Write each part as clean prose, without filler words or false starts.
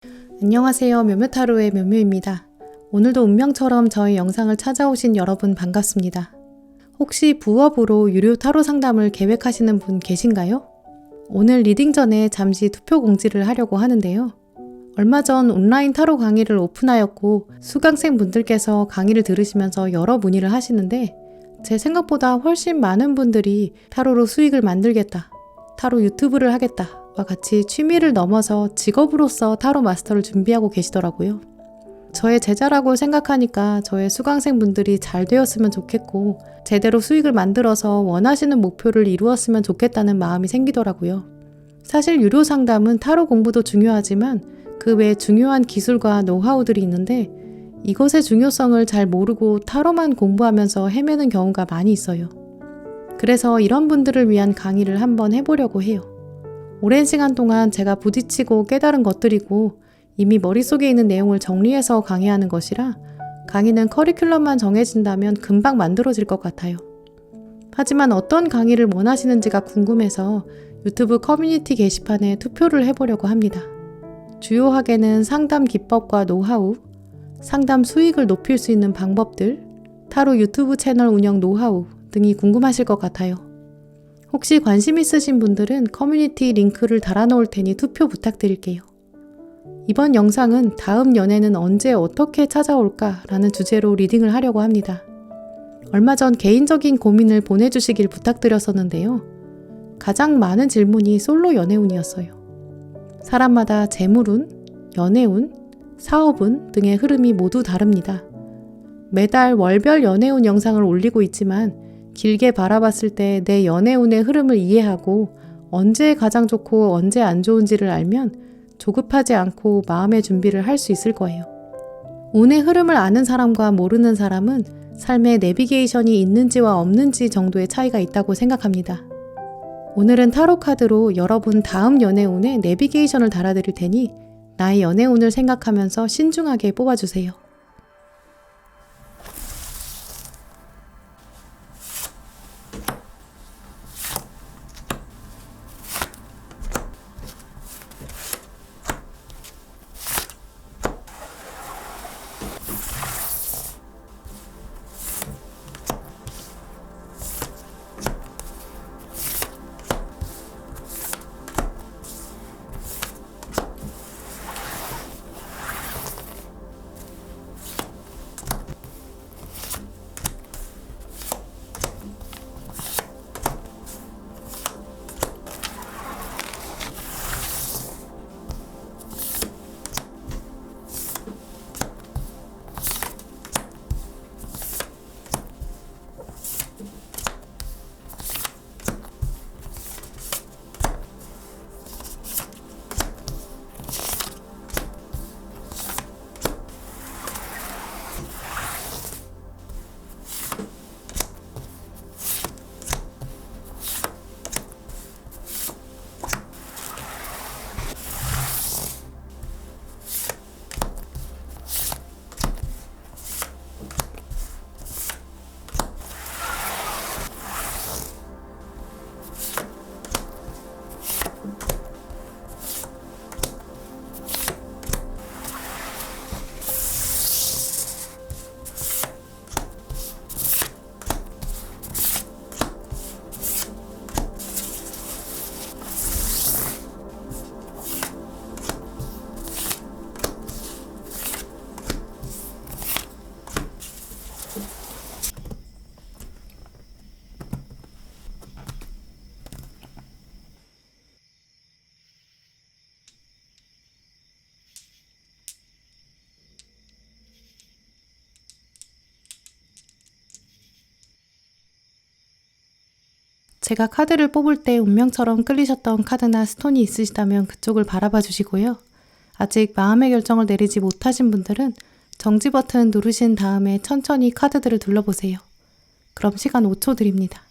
안녕하세요. 묘묘타로의 묘묘입니다. 오늘도 운명처럼 저희 영상을 찾아오신 여러분 반갑습니다. 혹시 부업으로 유료 타로 상담을 계획하시는 분 계신가요? 오늘 리딩 전에 잠시 투표 공지를 하려고 하는데요. 얼마 전 온라인 타로 강의를 오픈하였고 수강생 분들께서 강의를 들으시면서 여러 문의를 하시는데 제 생각보다 훨씬 많은 분들이 타로로 수익을 만들겠다, 타로 유튜브를 하겠다 와 같이 취미를 넘어서 직업으로서 타로 마스터를 준비하고 계시더라고요. 저의 제자라고 생각하니까 저의 수강생분들이 잘 되었으면 좋겠고 제대로 수익을 만들어서 원하시는 목표를 이루었으면 좋겠다는 마음이 생기더라고요. 사실 유료 상담은 타로 공부도 중요하지만 그 외에 중요한 기술과 노하우들이 있는데 이것의 중요성을 잘 모르고 타로만 공부하면서 헤매는 경우가 많이 있어요. 그래서 이런 분들을 위한 강의를 한번 해보려고 해요. 오랜 시간 동안 제가 부딪히고 깨달은 것들이고 이미 머릿속에 있는 내용을 정리해서 강의하는 것이라 강의는 커리큘럼만 정해진다면 금방 만들어질 것 같아요. 하지만 어떤 강의를 원하시는지가 궁금해서 유튜브 커뮤니티 게시판에 투표를 해보려고 합니다. 주요하게는 상담 기법과 노하우, 상담 수익을 높일 수 있는 방법들, 타로 유튜브 채널 운영 노하우 등이 궁금하실 것 같아요. 혹시 관심 있으신 분들은 커뮤니티 링크를 달아놓을 테니 투표 부탁드릴게요. 이번 영상은 다음 연애는 언제 어떻게 찾아올까 라는 주제로 리딩을 하려고 합니다. 얼마 전 개인적인 고민을 보내주시길 부탁드렸었는데요. 가장 많은 질문이 솔로 연애운이었어요. 사람마다 재물운, 연애운, 사업운 등의 흐름이 모두 다릅니다. 매달 월별 연애운 영상을 올리고 있지만 길게 바라봤을 때 내 연애운의 흐름을 이해하고 언제 가장 좋고 언제 안 좋은지를 알면 조급하지 않고 마음의 준비를 할 수 있을 거예요. 운의 흐름을 아는 사람과 모르는 사람은 삶에 내비게이션이 있는지와 없는지 정도의 차이가 있다고 생각합니다. 오늘은 타로 카드로 여러분 다음 연애운에 내비게이션을 달아드릴 테니 나의 연애운을 생각하면서 신중하게 뽑아주세요. 제가 카드를 뽑을 때 운명처럼 끌리셨던 카드나 스톤이 있으시다면 그쪽을 바라봐 주시고요. 아직 마음의 결정을 내리지 못하신 분들은 정지 버튼 누르신 다음에 천천히 카드들을 둘러보세요. 그럼 시간 5초 드립니다.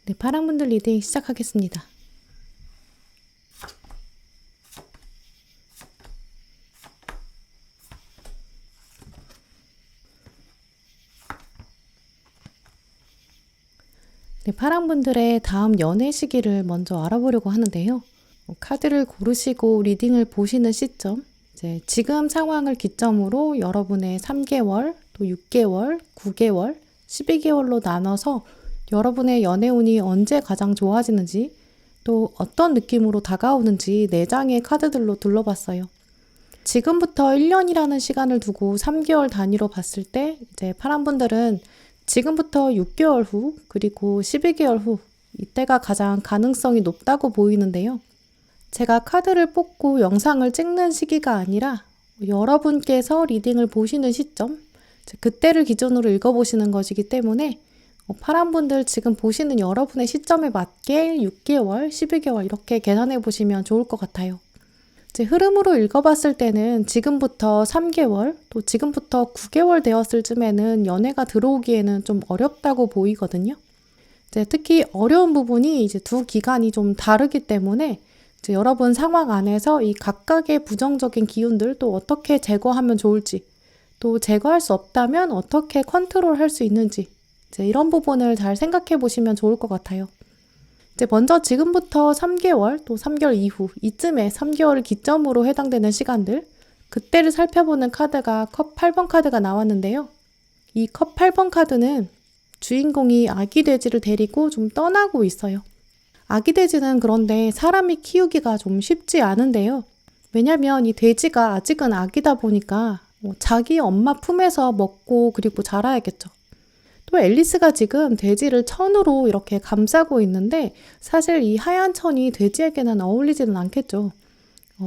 네, 파랑분들 리딩 시작하겠습니다. 네, 파랑분들의 다음 연애 시기를 먼저 알아보려고 하는데요. 카드를 고르시고 리딩을 보시는 시점, 이제 지금 상황을 기점으로 여러분의 3개월, 또 6개월, 9개월, 12개월로 나눠서 여러분의 연애운이 언제 가장 좋아지는지, 또 어떤 느낌으로 다가오는지 4장의 카드들로 둘러봤어요. 지금부터 1년이라는 시간을 두고 3개월 단위로 봤을 때 이제 파랑분들은 지금부터 6개월 후 그리고 12개월 후 이때가 가장 가능성이 높다고 보이는데요. 제가 카드를 뽑고 영상을 찍는 시기가 아니라 여러분께서 리딩을 보시는 시점, 그때를 기준으로 읽어보시는 것이기 때문에 파랑분들 지금 보시는 여러분의 시점에 맞게 6개월, 12개월 이렇게 계산해 보시면 좋을 것 같아요. 이제 흐름으로 읽어봤을 때는 지금부터 3개월, 또 지금부터 9개월 되었을 쯤에는 연애가 들어오기에는 좀 어렵다고 보이거든요. 이제 특히 어려운 부분이 이제 두 기간이 좀 다르기 때문에 이제 여러분 상황 안에서 이 각각의 부정적인 기운들 또 어떻게 제거하면 좋을지, 또 제거할 수 없다면 어떻게 컨트롤할 수 있는지, 이제 이런 부분을 잘 생각해 보시면 좋을 것 같아요. 이제 먼저 지금부터 3개월, 또 3개월 이후, 이쯤에 3개월을 기점으로 해당되는 시간들, 그때를 살펴보는 카드가 컵 8번 카드가 나왔는데요. 이 컵 8번 카드는 주인공이 아기 돼지를 데리고 좀 떠나고 있어요. 아기 돼지는 그런데 사람이 키우기가 좀 쉽지 않은데요. 왜냐면 이 돼지가 아직은 아기다 보니까 자기 엄마 품에서 먹고 그리고 자라야겠죠. 또 앨리스가 지금 돼지를 천으로 이렇게 감싸고 있는데 사실 이 하얀 천이 돼지에게는 어울리지는 않겠죠.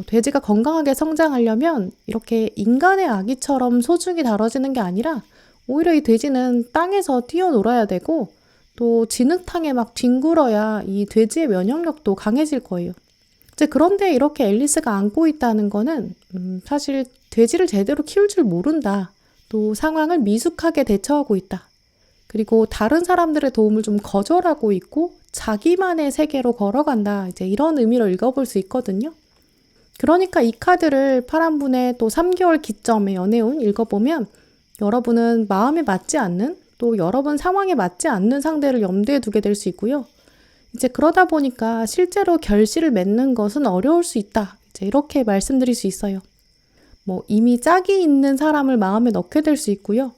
돼지가 건강하게 성장하려면 이렇게 인간의 아기처럼 소중히 다뤄지는 게 아니라 오히려 이 돼지는 땅에서 뛰어놀아야 되고 또 진흙탕에 막 뒹굴어야 이 돼지의 면역력도 강해질 거예요. 이제 그런데 이렇게 앨리스가 안고 있다는 거는 사실 돼지를 제대로 키울 줄 모른다. 또 상황을 미숙하게 대처하고 있다. 그리고 다른 사람들의 도움을 좀 거절하고 있고 자기만의 세계로 걸어간다. 이제 이런 의미로 읽어볼 수 있거든요. 그러니까 이 카드를 파란분의 또 3개월 기점의 연애운 읽어보면 여러분은 마음에 맞지 않는 또 여러분 상황에 맞지 않는 상대를 염두에 두게 될 수 있고요. 이제 그러다 보니까 실제로 결실을 맺는 것은 어려울 수 있다. 이제 이렇게 말씀드릴 수 있어요. 이미 짝이 있는 사람을 마음에 넣게 될 수 있고요.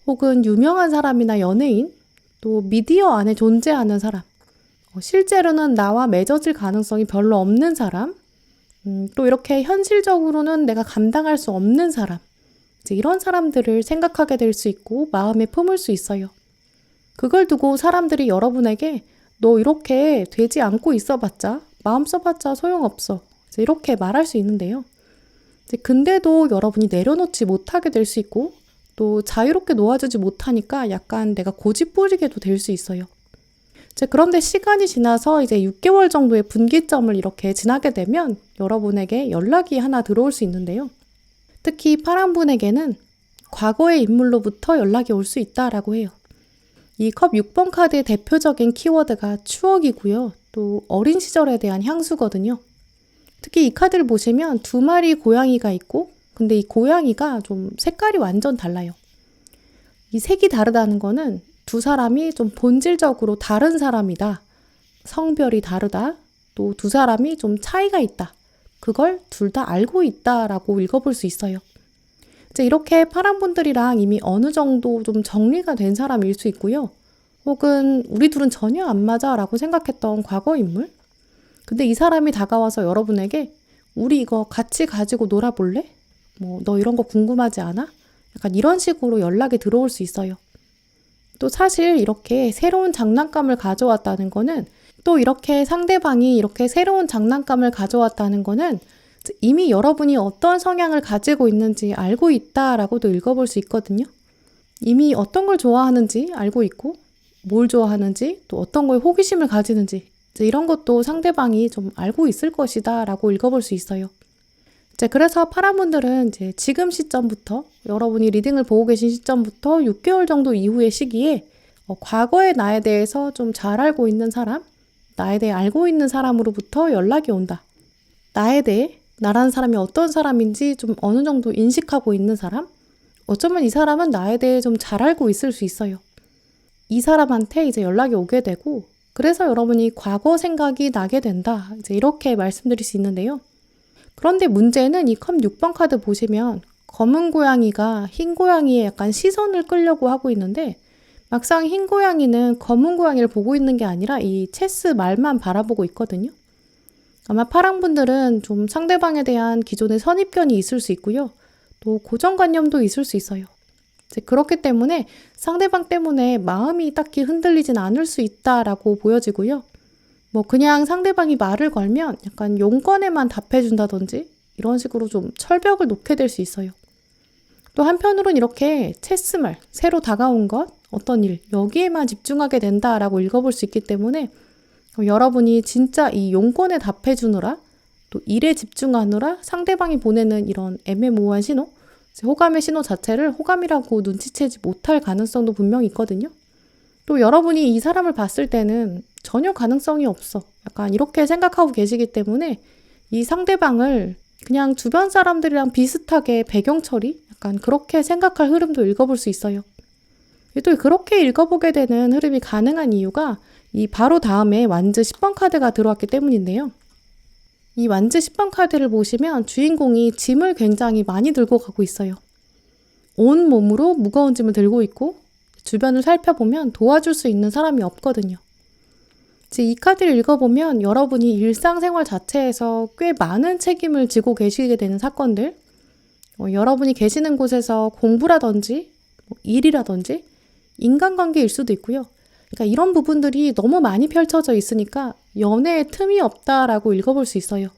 혹은 유명한 사람이나 연예인, 또 미디어 안에 존재하는 사람, 실제로는 나와 맺어질 가능성이 별로 없는 사람, 또 이렇게 현실적으로는 내가 감당할 수 없는 사람, 이제 이런 사람들을 생각하게 될 수 있고 마음에 품을 수 있어요. 그걸 두고 사람들이 여러분에게 너 이렇게 되지 않고 있어봤자, 마음 써봤자 소용없어. 이제 이렇게 말할 수 있는데요. 이제 근데도 여러분이 내려놓지 못하게 될 수 있고 또 자유롭게 놓아주지 못하니까 약간 내가 고집부리게도 될 수 있어요. 이제 그런데 시간이 지나서 이제 6개월 정도의 분기점을 이렇게 지나게 되면 여러분에게 연락이 하나 들어올 수 있는데요. 특히 파랑분에게는 과거의 인물로부터 연락이 올 수 있다라고 해요. 이 컵 6번 카드의 대표적인 키워드가 추억이고요. 또 어린 시절에 대한 향수거든요. 특히 이 카드를 보시면 2마리 고양이가 있고 근데 이 고양이가 좀 색깔이 완전 달라요. 이 색이 다르다는 거는 두 사람이 좀 본질적으로 다른 사람이다. 성별이 다르다. 또 두 사람이 좀 차이가 있다. 그걸 둘 다 알고 있다라고 읽어볼 수 있어요. 이제 이렇게 파랑분들이랑 이미 어느 정도 좀 정리가 된 사람일 수 있고요. 혹은 우리 둘은 전혀 안 맞아 라고 생각했던 과거 인물? 근데 이 사람이 다가와서 여러분에게 우리 이거 같이 가지고 놀아볼래? 너 이런 거 궁금하지 않아? 약간 이런 식으로 연락이 들어올 수 있어요. 또 사실 이렇게 새로운 장난감을 가져왔다는 거는 또 이렇게 상대방이 이렇게 새로운 장난감을 가져왔다는 거는 이미 여러분이 어떤 성향을 가지고 있는지 알고 있다라고도 읽어볼 수 있거든요. 이미 어떤 걸 좋아하는지 알고 있고 뭘 좋아하는지 또 어떤 거에 호기심을 가지는지 이런 것도 상대방이 좀 알고 있을 것이다 라고 읽어볼 수 있어요. 그래서 파랑분들은 지금 시점부터 여러분이 리딩을 보고 계신 시점부터 6개월 정도 이후의 시기에 과거의 나에 대해서 좀 잘 알고 있는 사람, 나에 대해 알고 있는 사람으로부터 연락이 온다. 나에 대해 나라는 사람이 어떤 사람인지 좀 어느 정도 인식하고 있는 사람? 어쩌면 이 사람은 나에 대해 좀 잘 알고 있을 수 있어요. 이 사람한테 이제 연락이 오게 되고 그래서 여러분이 과거 생각이 나게 된다. 이제 이렇게 말씀드릴 수 있는데요. 그런데 문제는 이 컵 6번 카드 보시면 검은 고양이가 흰 고양이의 약간 시선을 끌려고 하고 있는데 막상 흰 고양이는 검은 고양이를 보고 있는 게 아니라 이 체스 말만 바라보고 있거든요. 아마 파랑 분들은 좀 상대방에 대한 기존의 선입견이 있을 수 있고요. 또 고정관념도 있을 수 있어요. 그렇기 때문에 상대방 때문에 마음이 딱히 흔들리진 않을 수 있다라고 보여지고요. 그냥 상대방이 말을 걸면 약간 용건에만 답해준다든지 이런 식으로 좀 철벽을 놓게 될 수 있어요. 또 한편으로는 이렇게 체스말, 새로 다가온 것, 어떤 일, 여기에만 집중하게 된다라고 읽어볼 수 있기 때문에 여러분이 진짜 이 용건에 답해주느라 또 일에 집중하느라 상대방이 보내는 이런 애매모호한 신호, 호감의 신호 자체를 호감이라고 눈치채지 못할 가능성도 분명히 있거든요. 또 여러분이 이 사람을 봤을 때는 전혀 가능성이 없어. 약간 이렇게 생각하고 계시기 때문에 이 상대방을 그냥 주변 사람들이랑 비슷하게 배경 처리? 약간 그렇게 생각할 흐름도 읽어볼 수 있어요. 또 그렇게 읽어보게 되는 흐름이 가능한 이유가 이 바로 다음에 완즈 10번 카드가 들어왔기 때문인데요. 이 완즈 10번 카드를 보시면 주인공이 짐을 굉장히 많이 들고 가고 있어요. 온 몸으로 무거운 짐을 들고 있고 주변을 살펴보면 도와줄 수 있는 사람이 없거든요. 이 카드를 읽어보면 여러분이 일상생활 자체에서 꽤 많은 책임을 지고 계시게 되는 사건들, 여러분이 계시는 곳에서 공부라든지 일이라든지 인간관계일 수도 있고요. 그러니까 이런 부분들이 너무 많이 펼쳐져 있으니까 연애에 틈이 없다라고 읽어볼 수 있어요.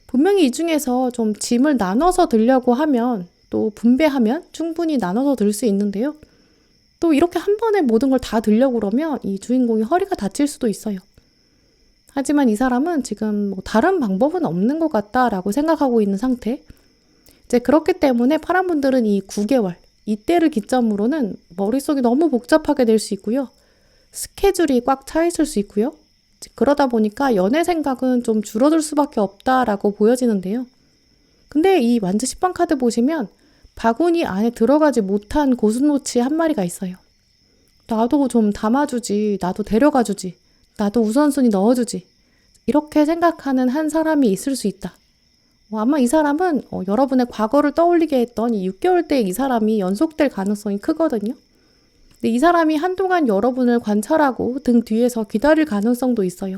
분명히 이 중에서 좀 짐을 나눠서 들려고 하면 또 분배하면 충분히 나눠서 들 수 있는데요. 또 이렇게 한 번에 모든 걸 다 들려고 그러면 이 주인공이 허리가 다칠 수도 있어요. 하지만 이 사람은 지금 다른 방법은 없는 것 같다라고 생각하고 있는 상태. 그렇기 때문에 파란 분들은 이 9개월, 이때를 기점으로는 머릿속이 너무 복잡하게 될 수 있고요. 스케줄이 꽉 차 있을 수 있고요. 그러다 보니까 연애 생각은 좀 줄어들 수밖에 없다라고 보여지는데요. 근데 이 완즈 10번 카드 보시면 바구니 안에 들어가지 못한 고슴도치 한 마리가 있어요. 나도 좀 담아주지, 나도 데려가주지, 나도 우선순위 넣어주지. 이렇게 생각하는 한 사람이 있을 수 있다. 아마 이 사람은 여러분의 과거를 떠올리게 했던 이 6개월 때 이 사람이 연속될 가능성이 크거든요. 근데 이 사람이 한동안 여러분을 관찰하고 등 뒤에서 기다릴 가능성도 있어요.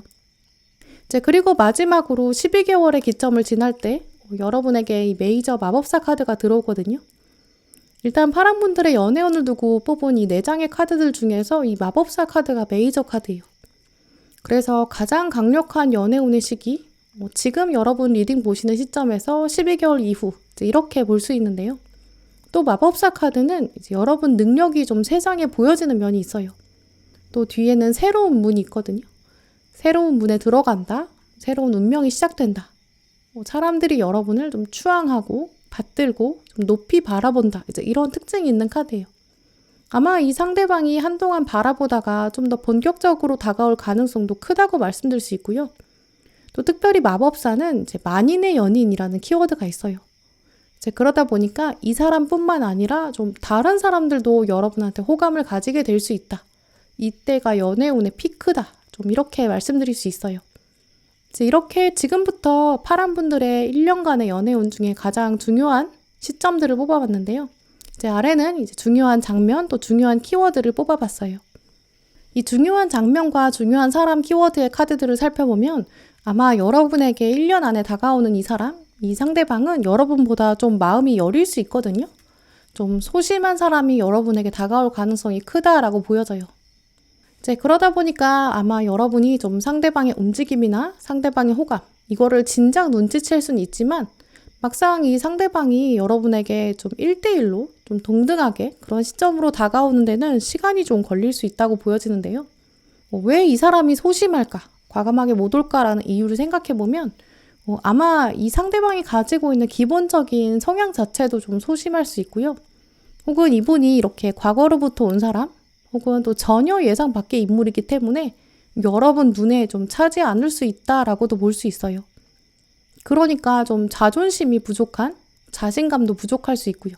그리고 마지막으로 12개월의 기점을 지날 때 여러분에게 이 메이저 마법사 카드가 들어오거든요. 일단 파란 분들의 연애운을 두고 뽑은 이 4장의 카드들 중에서 이 마법사 카드가 메이저 카드예요. 그래서 가장 강력한 연애운의 시기, 지금 여러분 리딩 보시는 시점에서 12개월 이후 이렇게 볼 수 있는데요. 또 마법사 카드는 이제 여러분 능력이 좀 세상에 보여지는 면이 있어요. 또 뒤에는 새로운 문이 있거든요. 새로운 문에 들어간다. 새로운 운명이 시작된다. 사람들이 여러분을 좀 추앙하고 받들고 좀 높이 바라본다. 이제 이런 특징이 있는 카드예요. 아마 이 상대방이 한동안 바라보다가 좀 더 본격적으로 다가올 가능성도 크다고 말씀드릴 수 있고요. 또 특별히 마법사는 이제 만인의 연인이라는 키워드가 있어요. 그러다 보니까 이 사람뿐만 아니라 좀 다른 사람들도 여러분한테 호감을 가지게 될 수 있다. 이때가 연애운의 피크다. 좀 이렇게 말씀드릴 수 있어요. 이렇게 지금부터 파란 분들의 1년간의 연애운 중에 가장 중요한 시점들을 뽑아봤는데요. 아래는 이제 중요한 장면 또 중요한 키워드를 뽑아봤어요. 이 중요한 장면과 중요한 사람 키워드의 카드들을 살펴보면 아마 여러분에게 1년 안에 다가오는 이 사람, 이 상대방은 여러분보다 좀 마음이 여릴 수 있거든요. 좀 소심한 사람이 여러분에게 다가올 가능성이 크다라고 보여져요. 그러다 보니까 아마 여러분이 좀 상대방의 움직임이나 상대방의 호감, 이거를 진작 눈치챌 수는 있지만 막상 이 상대방이 여러분에게 좀 1대1로 좀 동등하게 그런 시점으로 다가오는 데는 시간이 좀 걸릴 수 있다고 보여지는데요. 왜 이 사람이 소심할까? 과감하게 못 올까라는 이유를 생각해보면 아마 이 상대방이 가지고 있는 기본적인 성향 자체도 좀 소심할 수 있고요. 혹은 이분이 이렇게 과거로부터 온 사람, 혹은 또 전혀 예상 밖의 인물이기 때문에 여러분 눈에 좀 차지 않을 수 있다라고도 볼 수 있어요. 그러니까 좀 자존심이 부족한, 자신감도 부족할 수 있고요.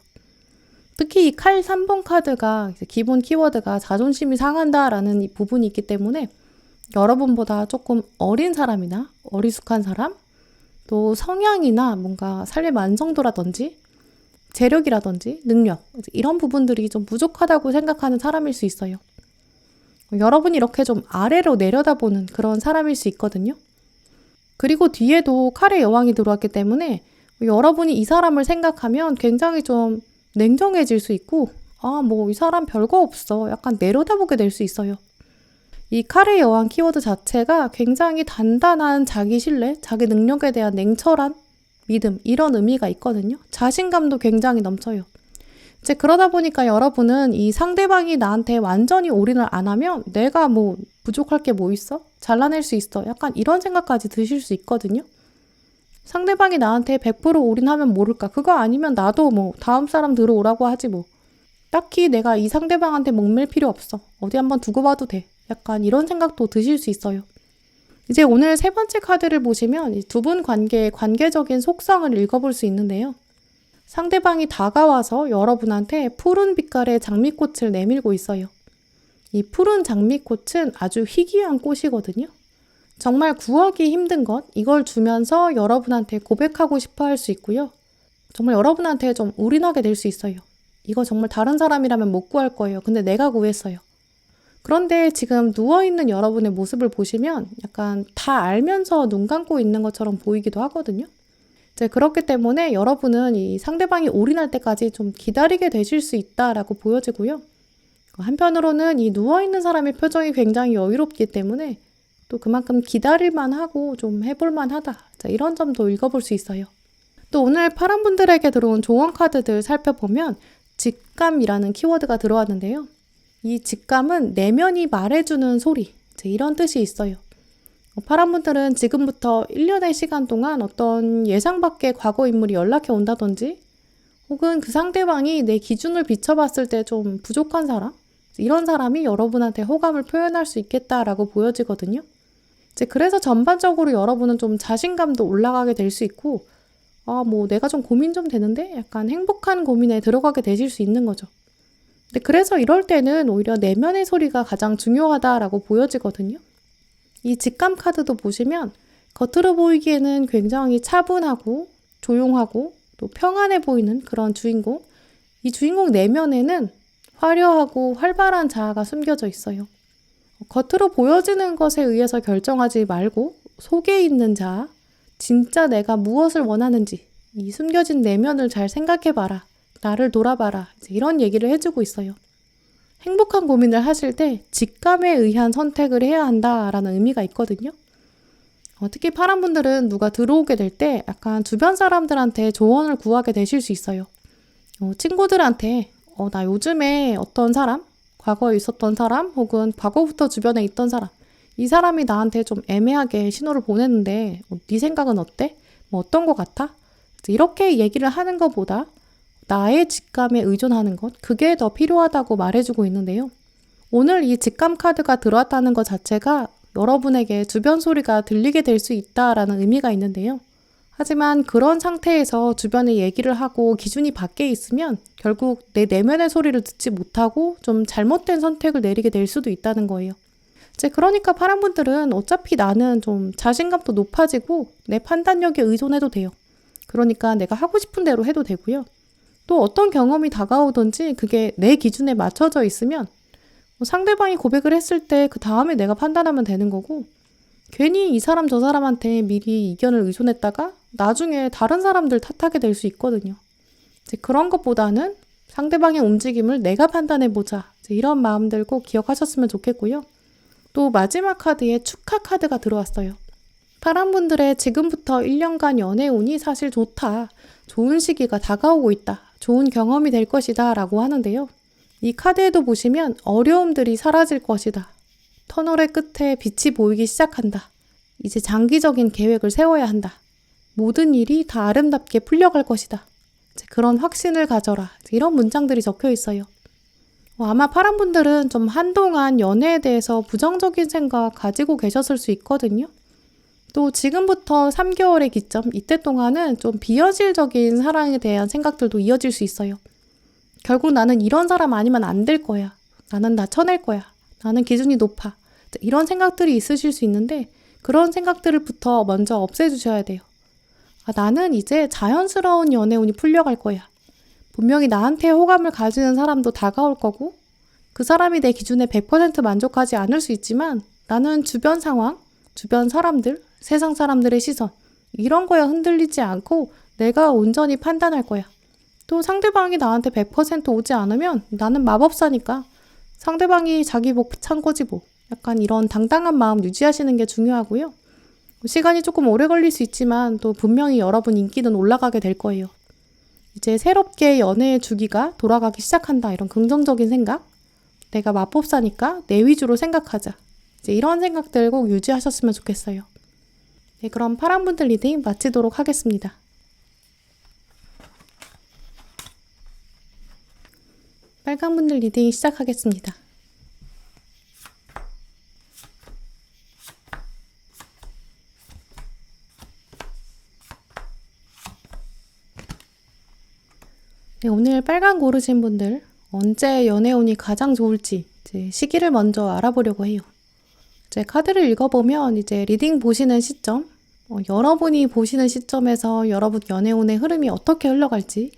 특히 이 칼 3번 카드가 기본 키워드가 자존심이 상한다라는 이 부분이 있기 때문에 여러분보다 조금 어린 사람이나 어리숙한 사람, 또 성향이나 뭔가 삶의 완성도라든지 재력이라든지 능력, 이런 부분들이 좀 부족하다고 생각하는 사람일 수 있어요. 여러분이 이렇게 좀 아래로 내려다보는 그런 사람일 수 있거든요. 그리고 뒤에도 칼의 여왕이 들어왔기 때문에 여러분이 이 사람을 생각하면 굉장히 좀 냉정해질 수 있고, 뭐 이 사람 별거 없어, 약간 내려다보게 될 수 있어요. 이 칼의 여왕 키워드 자체가 굉장히 단단한 자기 신뢰, 자기 능력에 대한 냉철한 믿음, 이런 의미가 있거든요. 자신감도 굉장히 넘쳐요. 이제 그러다 보니까 여러분은 이 상대방이 나한테 완전히 올인을 안 하면 내가 뭐 부족할 게 뭐 있어? 잘라낼 수 있어. 약간 이런 생각까지 드실 수 있거든요. 상대방이 나한테 100% 올인하면 모를까? 그거 아니면 나도 뭐 다음 사람 들어오라고 하지 뭐. 딱히 내가 이 상대방한테 목맬 필요 없어. 어디 한번 두고 봐도 돼. 약간 이런 생각도 드실 수 있어요. 이제 오늘 세 번째 카드를 보시면 두 분 관계의 관계적인 속성을 읽어볼 수 있는데요. 상대방이 다가와서 여러분한테 푸른 빛깔의 장미꽃을 내밀고 있어요. 이 푸른 장미꽃은 아주 희귀한 꽃이거든요. 정말 구하기 힘든 것, 이걸 주면서 여러분한테 고백하고 싶어 할 수 있고요. 정말 여러분한테 좀 올인하게 될 수 있어요. 이거 정말 다른 사람이라면 못 구할 거예요. 근데 내가 구했어요. 그런데 지금 누워있는 여러분의 모습을 보시면 약간 다 알면서 눈 감고 있는 것처럼 보이기도 하거든요. 이제 그렇기 때문에 여러분은 이 상대방이 올인할 때까지 좀 기다리게 되실 수 있다라고 보여지고요. 한편으로는 이 누워있는 사람의 표정이 굉장히 여유롭기 때문에 또 그만큼 기다릴만 하고 좀 해볼만 하다. 자, 이런 점도 읽어볼 수 있어요. 또 오늘 파란 분들에게 들어온 조언 카드들 살펴보면 직감이라는 키워드가 들어왔는데요. 이 직감은 내면이 말해주는 소리, 이런 뜻이 있어요. 파란 분들은 지금부터 1년의 시간 동안 어떤 예상 밖의 과거 인물이 연락해 온다든지 혹은 그 상대방이 내 기준을 비춰봤을 때 좀 부족한 사람, 이런 사람이 여러분한테 호감을 표현할 수 있겠다라고 보여지거든요. 그래서 전반적으로 여러분은 좀 자신감도 올라가게 될 수 있고, 뭐 내가 좀 고민 좀 되는데 약간 행복한 고민에 들어가게 되실 수 있는 거죠. 그래서 이럴 때는 오히려 내면의 소리가 가장 중요하다라고 보여지거든요. 이 직감 카드도 보시면 겉으로 보이기에는 굉장히 차분하고 조용하고 또 평안해 보이는 그런 주인공. 이 주인공 내면에는 화려하고 활발한 자아가 숨겨져 있어요. 겉으로 보여지는 것에 의해서 결정하지 말고 속에 있는 자아, 진짜 내가 무엇을 원하는지 이 숨겨진 내면을 잘 생각해봐라. 나를 돌아봐라. 이런 얘기를 해주고 있어요. 행복한 고민을 하실 때 직감에 의한 선택을 해야 한다라는 의미가 있거든요. 특히 파란 분들은 누가 들어오게 될 때 약간 주변 사람들한테 조언을 구하게 되실 수 있어요. 친구들한테 나 요즘에 어떤 사람, 과거에 있었던 사람 혹은 과거부터 주변에 있던 사람, 이 사람이 나한테 좀 애매하게 신호를 보냈는데 네 생각은 어때? 뭐 어떤 거 같아? 이렇게 얘기를 하는 것보다 나의 직감에 의존하는 것, 그게 더 필요하다고 말해주고 있는데요. 오늘 이 직감 카드가 들어왔다는 것 자체가 여러분에게 주변 소리가 들리게 될 수 있다라는 의미가 있는데요. 하지만 그런 상태에서 주변에 얘기를 하고 기준이 밖에 있으면 결국 내 내면의 소리를 듣지 못하고 좀 잘못된 선택을 내리게 될 수도 있다는 거예요. 그러니까 파란 분들은 어차피 나는 좀 자신감도 높아지고 내 판단력에 의존해도 돼요. 그러니까 내가 하고 싶은 대로 해도 되고요. 또 어떤 경험이 다가오든지 그게 내 기준에 맞춰져 있으면 상대방이 고백을 했을 때 그 다음에 내가 판단하면 되는 거고, 괜히 이 사람 저 사람한테 미리 이견을 의존했다가 나중에 다른 사람들 탓하게 될 수 있거든요. 그런 것보다는 상대방의 움직임을 내가 판단해보자. 이런 마음들 꼭 기억하셨으면 좋겠고요. 또 마지막 카드에 축하 카드가 들어왔어요. 파란 분들의 지금부터 1년간 연애운이 사실 좋다. 좋은 시기가 다가오고 있다. 좋은 경험이 될 것이다 라고 하는데요. 이 카드에도 보시면 어려움들이 사라질 것이다. 터널의 끝에 빛이 보이기 시작한다. 이제 장기적인 계획을 세워야 한다. 모든 일이 다 아름답게 풀려갈 것이다. 그런 확신을 가져라. 이런 문장들이 적혀 있어요. 아마 파란 분들은 좀 한동안 연애에 대해서 부정적인 생각 가지고 계셨을 수 있거든요. 또 지금부터 3개월의 기점, 이때 동안은 좀 비현실적인 사랑에 대한 생각들도 이어질 수 있어요. 결국 나는 이런 사람 아니면 안 될 거야. 나는 나 쳐낼 거야. 나는 기준이 높아. 이런 생각들이 있으실 수 있는데 그런 생각들부터 먼저 없애주셔야 돼요. 나는 이제 자연스러운 연애운이 풀려갈 거야. 분명히 나한테 호감을 가지는 사람도 다가올 거고 그 사람이 내 기준에 100% 만족하지 않을 수 있지만 나는 주변 상황, 주변 사람들, 세상 사람들의 시선 이런 거에 흔들리지 않고 내가 온전히 판단할 거야. 또 상대방이 나한테 100% 오지 않으면 나는 마법사니까 상대방이 자기 복 찬 거지 뭐. 약간 이런 당당한 마음 유지하시는 게 중요하고요. 시간이 조금 오래 걸릴 수 있지만 또 분명히 여러분 인기는 올라가게 될 거예요. 이제 새롭게 연애의 주기가 돌아가기 시작한다 이런 긍정적인 생각 내가 마법사니까 내 위주로 생각하자 이제 이런 생각들 꼭 유지하셨으면 좋겠어요. 네, 그럼 파란분들 리딩 마치도록 하겠습니다. 빨간분들 리딩 시작하겠습니다. 네, 오늘 빨간 고르신 분들 언제 연애운이 가장 좋을지 이제 시기를 먼저 알아보려고 해요. 이제 카드를 읽어보면 이제 리딩 보시는 시점, 여러분이 보시는 시점에서 여러분 연애운의 흐름이 어떻게 흘러갈지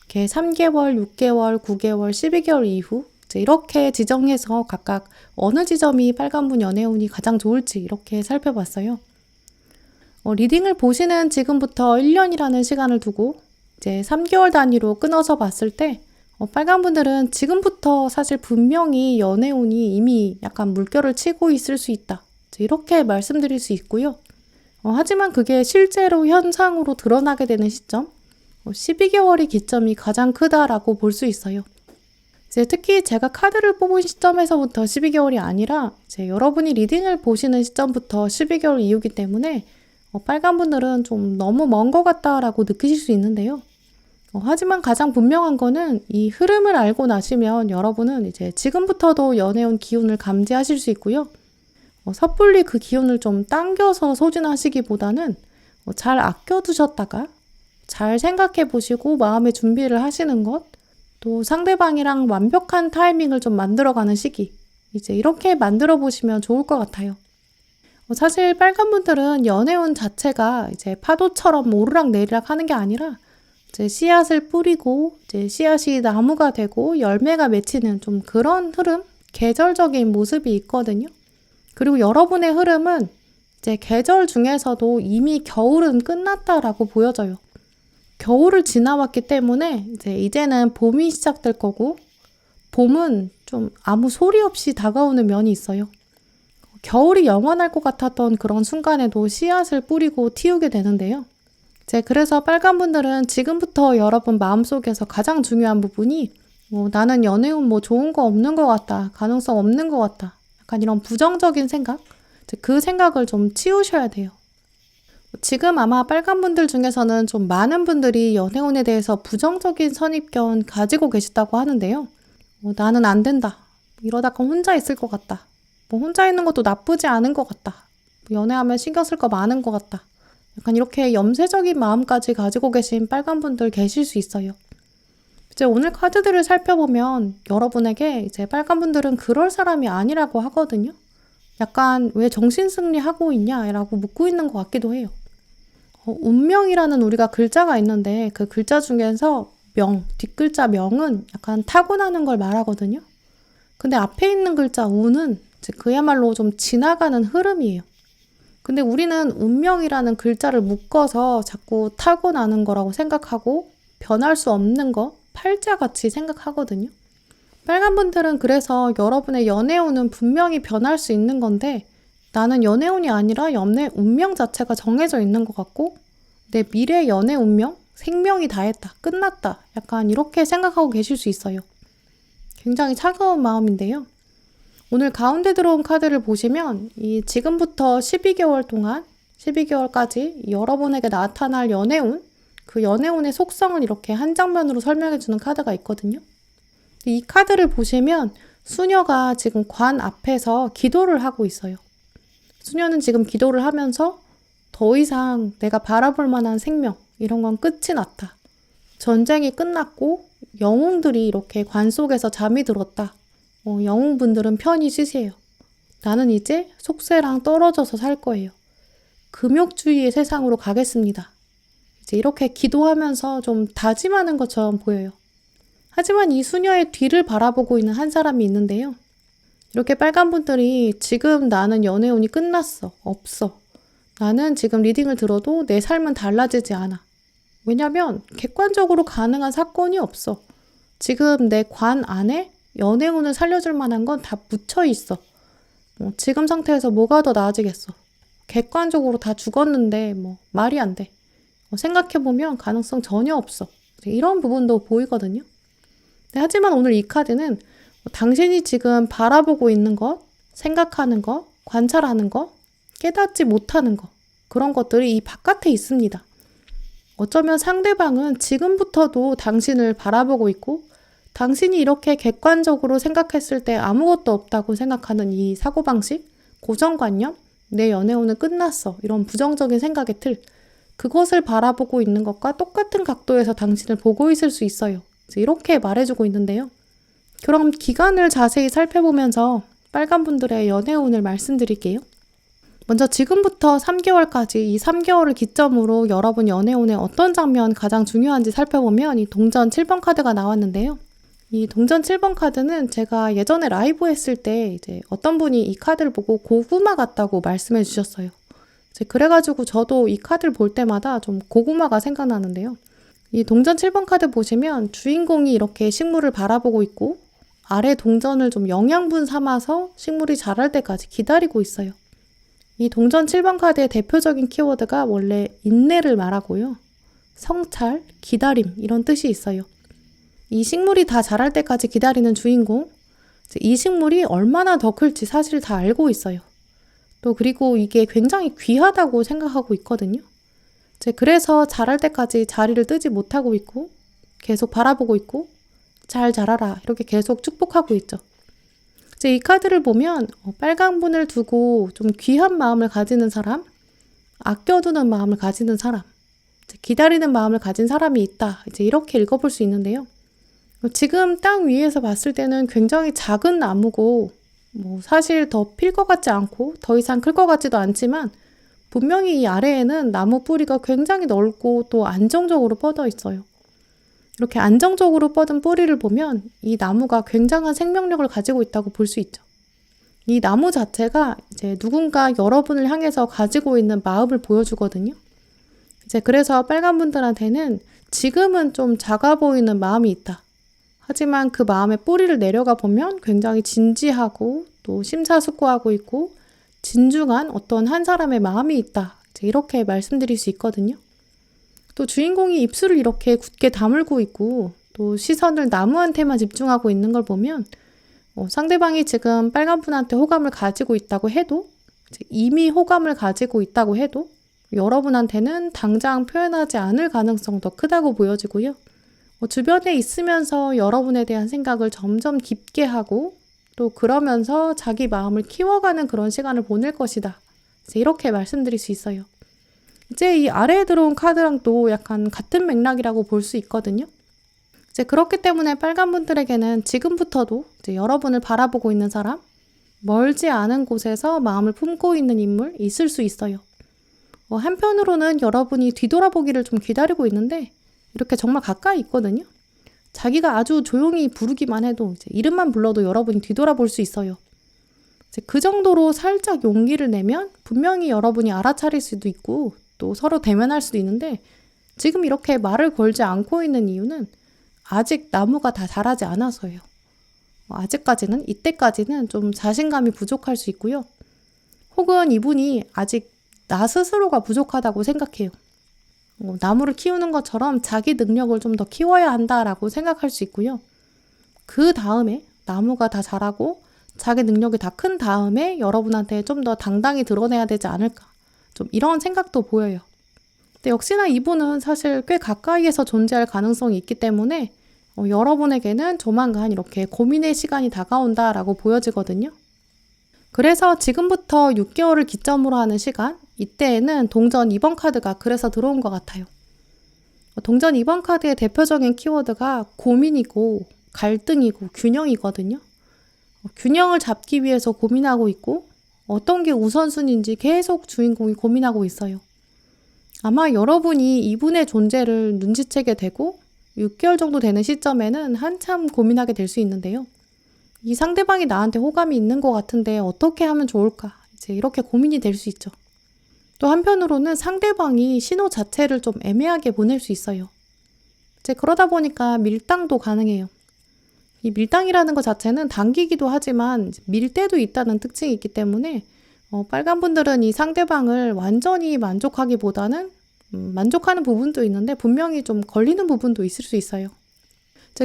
이렇게 3개월, 6개월, 9개월, 12개월 이후 이제 이렇게 지정해서 각각 어느 지점이 빨간분 연애운이 가장 좋을지 이렇게 살펴봤어요. 리딩을 보시는 지금부터 1년이라는 시간을 두고 이제 3개월 단위로 끊어서 봤을 때 빨간 분들은 지금부터 사실 분명히 연애운이 이미 약간 물결을 치고 있을 수 있다. 이렇게 말씀드릴 수 있고요. 하지만 그게 실제로 현상으로 드러나게 되는 시점 12개월의 기점이 가장 크다라고 볼 수 있어요. 이제 특히 제가 카드를 뽑은 시점에서부터 12개월이 아니라 이제 여러분이 리딩을 보시는 시점부터 12개월 이후이기 때문에 빨간 분들은 좀 너무 먼 것 같다라고 느끼실 수 있는데요. 하지만 가장 분명한 거는 이 흐름을 알고 나시면 여러분은 이제 지금부터도 연애운 기운을 감지하실 수 있고요. 섣불리 그 기운을 좀 당겨서 소진하시기보다는 잘 아껴두셨다가 잘 생각해 보시고 마음의 준비를 하시는 것, 또 상대방이랑 완벽한 타이밍을 좀 만들어가는 시기, 이제 이렇게 만들어 보시면 좋을 것 같아요. 사실 빨간 분들은 연애운 자체가 이제 파도처럼 오르락 내리락 하는 게 아니라 이제 씨앗을 뿌리고 이제 씨앗이 나무가 되고 열매가 맺히는 좀 그런 흐름, 계절적인 모습이 있거든요. 그리고 여러분의 흐름은 이제 계절 중에서도 이미 겨울은 끝났다라고 보여져요. 겨울을 지나왔기 때문에 이제는 봄이 시작될 거고 봄은 좀 아무 소리 없이 다가오는 면이 있어요. 겨울이 영원할 것 같았던 그런 순간에도 씨앗을 뿌리고 틔우게 되는데요. 그래서 빨간 분들은 지금부터 여러분 마음속에서 가장 중요한 부분이 나는 연애운 좋은 거 없는 것 같다. 가능성 없는 것 같다. 약간 이런 부정적인 생각? 그 생각을 좀 치우셔야 돼요. 지금 아마 빨간 분들 중에서는 좀 많은 분들이 연애운에 대해서 부정적인 선입견 가지고 계시다고 하는데요. 나는 안 된다. 이러다가 혼자 있을 것 같다. 혼자 있는 것도 나쁘지 않은 것 같다. 연애하면 신경 쓸 거 많은 것 같다. 약간 이렇게 염세적인 마음까지 가지고 계신 빨간 분들 계실 수 있어요. 이제 오늘 카드들을 살펴보면 여러분에게 이제 빨간 분들은 그럴 사람이 아니라고 하거든요. 약간 왜 정신승리 하고 있냐라고 묻고 있는 것 같기도 해요. 운명이라는 우리가 글자가 있는데 그 글자 중에서 명, 뒷글자 명은 약간 타고나는 걸 말하거든요. 근데 앞에 있는 글자 운은 이제 그야말로 좀 지나가는 흐름이에요. 근데 우리는 운명이라는 글자를 묶어서 자꾸 타고나는 거라고 생각하고 변할 수 없는 거, 팔자같이 생각하거든요. 빨간 분들은 그래서 여러분의 연애운은 분명히 변할 수 있는 건데 나는 연애운이 아니라 연애 운명 자체가 정해져 있는 것 같고 내 미래 연애 운명, 생명이 다했다, 끝났다 약간 이렇게 생각하고 계실 수 있어요. 굉장히 차가운 마음인데요. 오늘 가운데 들어온 카드를 보시면 이 지금부터 12개월 동안 12개월까지 여러분에게 나타날 연애운, 그 연애운의 속성을 이렇게 한 장면으로 설명해 주는 카드가 있거든요. 이 카드를 보시면 수녀가 지금 관 앞에서 기도를 하고 있어요. 수녀는 지금 기도를 하면서 더 이상 내가 바라볼 만한 생명, 이런 건 끝이 났다. 전쟁이 끝났고 영웅들이 이렇게 관 속에서 잠이 들었다. 영웅분들은 편히 쉬세요. 나는 이제 속세랑 떨어져서 살 거예요. 금욕주의의 세상으로 가겠습니다. 이제 이렇게 기도하면서 좀 다짐하는 것처럼 보여요. 하지만 이 수녀의 뒤를 바라보고 있는 한 사람이 있는데요. 이렇게 빨간 분들이 지금 나는 연애운이 끝났어. 없어. 나는 지금 리딩을 들어도 내 삶은 달라지지 않아. 왜냐면 객관적으로 가능한 사건이 없어. 지금 내 관 안에 연애운을 살려줄 만한 건 다 묻혀 있어. 지금 상태에서 뭐가 더 나아지겠어. 객관적으로 다 죽었는데 말이 안 돼. 생각해보면 가능성 전혀 없어. 이런 부분도 보이거든요. 하지만 오늘 이 카드는 당신이 지금 바라보고 있는 것, 생각하는 것, 관찰하는 것, 깨닫지 못하는 것, 그런 것들이 이 바깥에 있습니다. 어쩌면 상대방은 지금부터도 당신을 바라보고 있고 당신이 이렇게 객관적으로 생각했을 때 아무것도 없다고 생각하는 이 사고방식, 고정관념, 내 연애운은 끝났어, 이런 부정적인 생각의 틀, 그것을 바라보고 있는 것과 똑같은 각도에서 당신을 보고 있을 수 있어요. 이렇게 말해주고 있는데요. 그럼 기간을 자세히 살펴보면서 빨간 분들의 연애운을 말씀드릴게요. 먼저 지금부터 3개월까지 이 3개월을 기점으로 여러분 연애운의 어떤 장면 가장 중요한지 살펴보면 이 동전 7번 카드가 나왔는데요. 이 동전 7번 카드는 제가 예전에 라이브 했을 때 이제 어떤 분이 이 카드를 보고 고구마 같다고 말씀해 주셨어요. 그래가지고 저도 이 카드를 볼 때마다 좀 고구마가 생각나는데요. 이 동전 7번 카드 보시면 주인공이 이렇게 식물을 바라보고 있고 아래 동전을 좀 영양분 삼아서 식물이 자랄 때까지 기다리고 있어요. 이 동전 7번 카드의 대표적인 키워드가 원래 인내를 말하고요. 성찰, 기다림 이런 뜻이 있어요. 이 식물이 다 자랄 때까지 기다리는 주인공, 이 식물이 얼마나 더 클지 사실 다 알고 있어요. 또 그리고 이게 굉장히 귀하다고 생각하고 있거든요. 그래서 자랄 때까지 자리를 뜨지 못하고 있고 계속 바라보고 있고 잘 자라라 이렇게 계속 축복하고 있죠. 이 카드를 보면 빨간 분을 두고 좀 귀한 마음을 가지는 사람, 아껴두는 마음을 가지는 사람, 기다리는 마음을 가진 사람이 있다. 이렇게 읽어볼 수 있는데요. 지금 땅 위에서 봤을 때는 굉장히 작은 나무고 사실 더 필 것 같지 않고 더 이상 클 것 같지도 않지만 분명히 이 아래에는 나무 뿌리가 굉장히 넓고 또 안정적으로 뻗어 있어요. 이렇게 안정적으로 뻗은 뿌리를 보면 이 나무가 굉장한 생명력을 가지고 있다고 볼 수 있죠. 이 나무 자체가 이제 누군가 여러분을 향해서 가지고 있는 마음을 보여주거든요. 그래서 빨간 분들한테는 지금은 좀 작아 보이는 마음이 있다. 하지만 그 마음의 뿌리를 내려가 보면 굉장히 진지하고 또 심사숙고하고 있고 진중한 어떤 한 사람의 마음이 있다. 이렇게 말씀드릴 수 있거든요. 또 주인공이 입술을 이렇게 굳게 다물고 있고 또 시선을 나무한테만 집중하고 있는 걸 보면 상대방이 지금 빨간 분한테 호감을 가지고 있다고 해도 이미 호감을 가지고 있다고 해도 여러분한테는 당장 표현하지 않을 가능성이 더 크다고 보여지고요. 주변에 있으면서 여러분에 대한 생각을 점점 깊게 하고 또 그러면서 자기 마음을 키워가는 그런 시간을 보낼 것이다. 이렇게 말씀드릴 수 있어요. 이제 이 아래에 들어온 카드랑 또 약간 같은 맥락이라고 볼 수 있거든요. 그렇기 때문에 빨간 분들에게는 지금부터도 여러분을 바라보고 있는 사람, 멀지 않은 곳에서 마음을 품고 있는 인물 있을 수 있어요. 한편으로는 여러분이 뒤돌아보기를 좀 기다리고 있는데 이렇게 정말 가까이 있거든요. 자기가 아주 조용히 부르기만 해도 이름만 불러도 여러분이 뒤돌아볼 수 있어요. 그 정도로 살짝 용기를 내면 분명히 여러분이 알아차릴 수도 있고 또 서로 대면할 수도 있는데 지금 이렇게 말을 걸지 않고 있는 이유는 아직 나무가 다 자라지 않아서예요. 아직까지는, 이때까지는 좀 자신감이 부족할 수 있고요. 혹은 이분이 아직 나 스스로가 부족하다고 생각해요. 나무를 키우는 것처럼 자기 능력을 좀 더 키워야 한다라고 생각할 수 있고요. 그 다음에 나무가 다 자라고 자기 능력이 다 큰 다음에 여러분한테 좀 더 당당히 드러내야 되지 않을까. 좀 이런 생각도 보여요. 근데 역시나 이분은 사실 꽤 가까이에서 존재할 가능성이 있기 때문에 여러분에게는 조만간 이렇게 고민의 시간이 다가온다라고 보여지거든요. 그래서 지금부터 6개월을 기점으로 하는 시간, 이때에는 동전 2번 카드가 그래서 들어온 것 같아요. 동전 2번 카드의 대표적인 키워드가 고민이고 갈등이고 균형이거든요. 균형을 잡기 위해서 고민하고 있고 어떤 게 우선순위인지 계속 주인공이 고민하고 있어요. 아마 여러분이 이분의 존재를 눈치채게 되고 6개월 정도 되는 시점에는 한참 고민하게 될 수 있는데요. 이 상대방이 나한테 호감이 있는 것 같은데 어떻게 하면 좋을까? 이제 이렇게 고민이 될 수 있죠. 또 한편으로는 상대방이 신호 자체를 좀 애매하게 보낼 수 있어요. 이제 그러다 보니까 밀당도 가능해요. 이 밀당이라는 것 자체는 당기기도 하지만 밀 때도 있다는 특징이 있기 때문에 빨간 분들은 이 상대방을 완전히 만족하기보다는 만족하는 부분도 있는데 분명히 좀 걸리는 부분도 있을 수 있어요.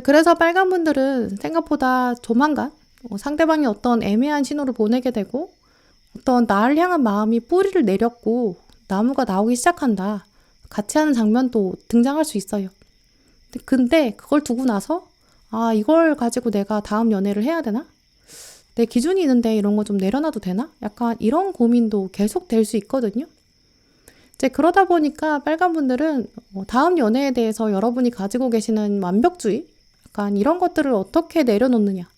그래서 빨간 분들은 생각보다 조만간 상대방이 어떤 애매한 신호를 보내게 되고 어떤 나를 향한 마음이 뿌리를 내렸고 나무가 나오기 시작한다. 같이 하는 장면도 등장할 수 있어요. 근데 그걸 두고 나서 이걸 가지고 내가 다음 연애를 해야 되나? 내 기준이 있는데 이런 거 좀 내려놔도 되나? 약간 이런 고민도 계속 될 수 있거든요. 그러다 보니까 빨간 분들은 다음 연애에 대해서 여러분이 가지고 계시는 완벽주의? 약간 이런 것들을 어떻게 내려놓느냐.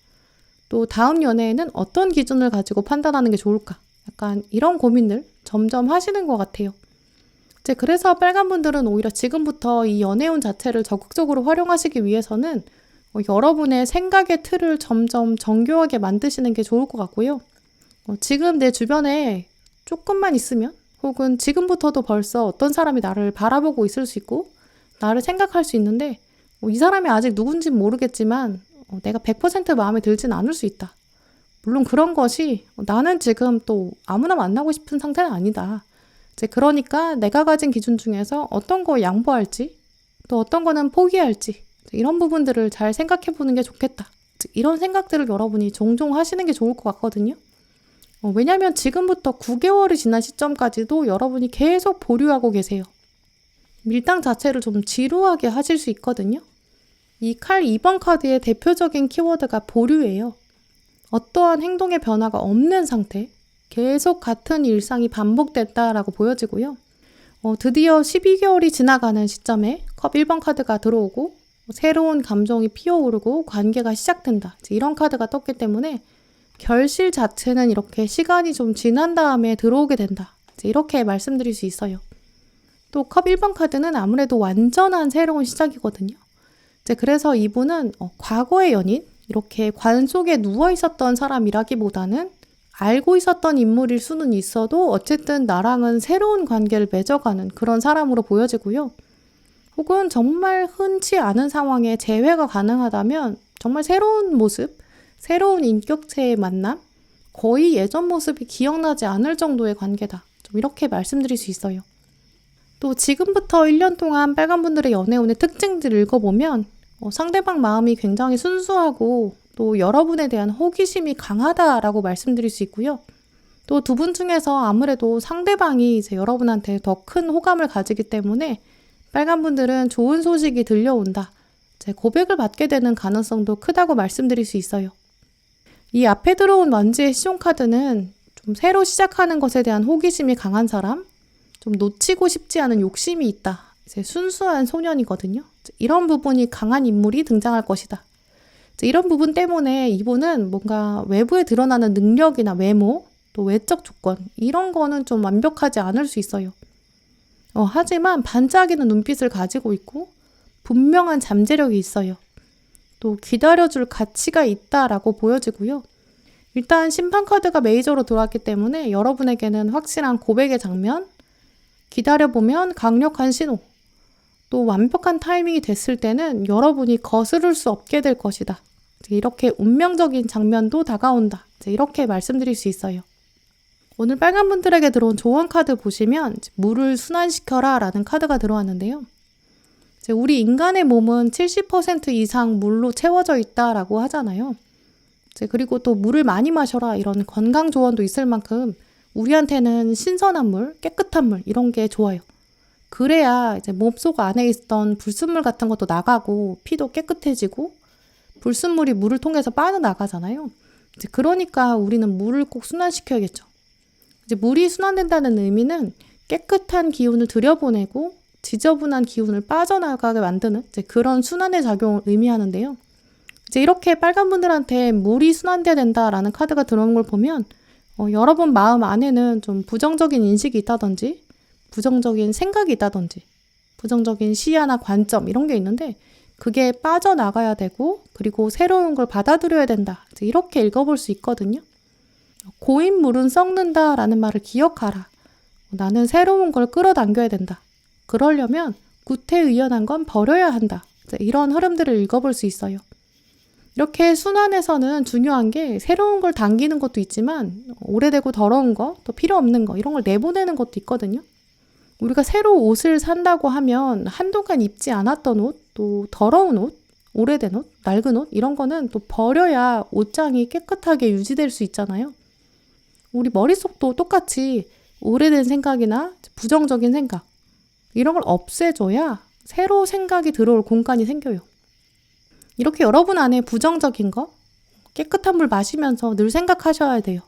또 다음 연애에는 어떤 기준을 가지고 판단하는 게 좋을까. 약간 이런 고민들 점점 하시는 것 같아요. 그래서 빨간 분들은 오히려 지금부터 이 연애운 자체를 적극적으로 활용하시기 위해서는 여러분의 생각의 틀을 점점 정교하게 만드시는 게 좋을 것 같고요. 지금 내 주변에 조금만 있으면 혹은 지금부터도 벌써 어떤 사람이 나를 바라보고 있을 수 있고 나를 생각할 수 있는데 이 사람이 아직 누군지는 모르겠지만 내가 100% 마음에 들진 않을 수 있다. 물론 그런 것이 나는 지금 또 아무나 만나고 싶은 상태는 아니다. 그러니까 내가 가진 기준 중에서 어떤 거 양보할지 또 어떤 거는 포기할지 이런 부분들을 잘 생각해 보는 게 좋겠다. 이런 생각들을 여러분이 종종 하시는 게 좋을 것 같거든요. 왜냐하면 지금부터 9개월이 지난 시점까지도 여러분이 계속 보류하고 계세요. 밀당 자체를 좀 지루하게 하실 수 있거든요. 이 칼 2번 카드의 대표적인 키워드가 보류예요. 어떠한 행동의 변화가 없는 상태, 계속 같은 일상이 반복됐다라고 보여지고요. 드디어 12개월이 지나가는 시점에 컵 1번 카드가 들어오고 새로운 감정이 피어오르고 관계가 시작된다. 이런 카드가 떴기 때문에 결실 자체는 이렇게 시간이 좀 지난 다음에 들어오게 된다. 이렇게 말씀드릴 수 있어요. 또 컵 1번 카드는 아무래도 완전한 새로운 시작이거든요. 그래서 이분은 과거의 연인, 이렇게 관 속에 누워 있었던 사람이라기보다는 알고 있었던 인물일 수는 있어도 어쨌든 나랑은 새로운 관계를 맺어가는 그런 사람으로 보여지고요. 혹은 정말 흔치 않은 상황에 재회가 가능하다면 정말 새로운 모습, 새로운 인격체의 만남, 거의 예전 모습이 기억나지 않을 정도의 관계다. 좀 이렇게 말씀드릴 수 있어요. 또 지금부터 1년 동안 빨간 분들의 연애운의 특징들을 읽어보면 상대방 마음이 굉장히 순수하고 또 여러분에 대한 호기심이 강하다라고 말씀드릴 수 있고요. 또 두 분 중에서 아무래도 상대방이 이제 여러분한테 더 큰 호감을 가지기 때문에 빨간 분들은 좋은 소식이 들려온다. 이제 고백을 받게 되는 가능성도 크다고 말씀드릴 수 있어요. 이 앞에 들어온 완지의 시종카드는 좀 새로 시작하는 것에 대한 호기심이 강한 사람, 좀 놓치고 싶지 않은 욕심이 있다. 이제 순수한 소년이거든요. 이런 부분이 강한 인물이 등장할 것이다. 이런 부분 때문에 이분은 뭔가 외부에 드러나는 능력이나 외모, 또 외적 조건 이런 거는 좀 완벽하지 않을 수 있어요. 하지만 반짝이는 눈빛을 가지고 있고 분명한 잠재력이 있어요. 또 기다려줄 가치가 있다라고 보여지고요. 일단 심판 카드가 메이저로 들어왔기 때문에 여러분에게는 확실한 고백의 장면, 기다려보면 강력한 신호, 또 완벽한 타이밍이 됐을 때는 여러분이 거스를 수 없게 될 것이다. 이렇게 운명적인 장면도 다가온다. 이렇게 말씀드릴 수 있어요. 오늘 빨간 분들에게 들어온 조언 카드 보시면 물을 순환시켜라 라는 카드가 들어왔는데요. 우리 인간의 몸은 70% 이상 물로 채워져 있다라고 하잖아요. 그리고 또 물을 많이 마셔라 이런 건강 조언도 있을 만큼 우리한테는 신선한 물, 깨끗한 물 이런 게 좋아요. 그래야 이제 몸속 안에 있던 불순물 같은 것도 나가고 피도 깨끗해지고 불순물이 물을 통해서 빠져나가잖아요. 이제 그러니까 우리는 물을 꼭 순환시켜야겠죠. 이제 물이 순환된다는 의미는 깨끗한 기운을 들여보내고 지저분한 기운을 빠져나가게 만드는 이제 그런 순환의 작용을 의미하는데요. 이제 이렇게 빨간 분들한테 물이 순환돼야 된다라는 카드가 들어온 걸 보면 여러분 마음 안에는 좀 부정적인 인식이 있다든지 부정적인 생각이 있다든지 부정적인 시야나 관점 이런 게 있는데 그게 빠져나가야 되고 그리고 새로운 걸 받아들여야 된다. 이렇게 읽어볼 수 있거든요. 고인 물은 썩는다라는 말을 기억하라. 나는 새로운 걸 끌어당겨야 된다. 그러려면 구태의연한 건 버려야 한다. 이런 흐름들을 읽어볼 수 있어요. 이렇게 순환에서는 중요한 게 새로운 걸 당기는 것도 있지만 오래되고 더러운 거, 또 필요 없는 거 이런 걸 내보내는 것도 있거든요. 우리가 새로 옷을 산다고 하면 한동안 입지 않았던 옷, 또 더러운 옷, 오래된 옷, 낡은 옷 이런 거는 또 버려야 옷장이 깨끗하게 유지될 수 있잖아요. 우리 머릿속도 똑같이 오래된 생각이나 부정적인 생각 이런 걸 없애줘야 새로 생각이 들어올 공간이 생겨요. 이렇게 여러분 안에 부정적인 거, 깨끗한 물 마시면서 늘 생각하셔야 돼요.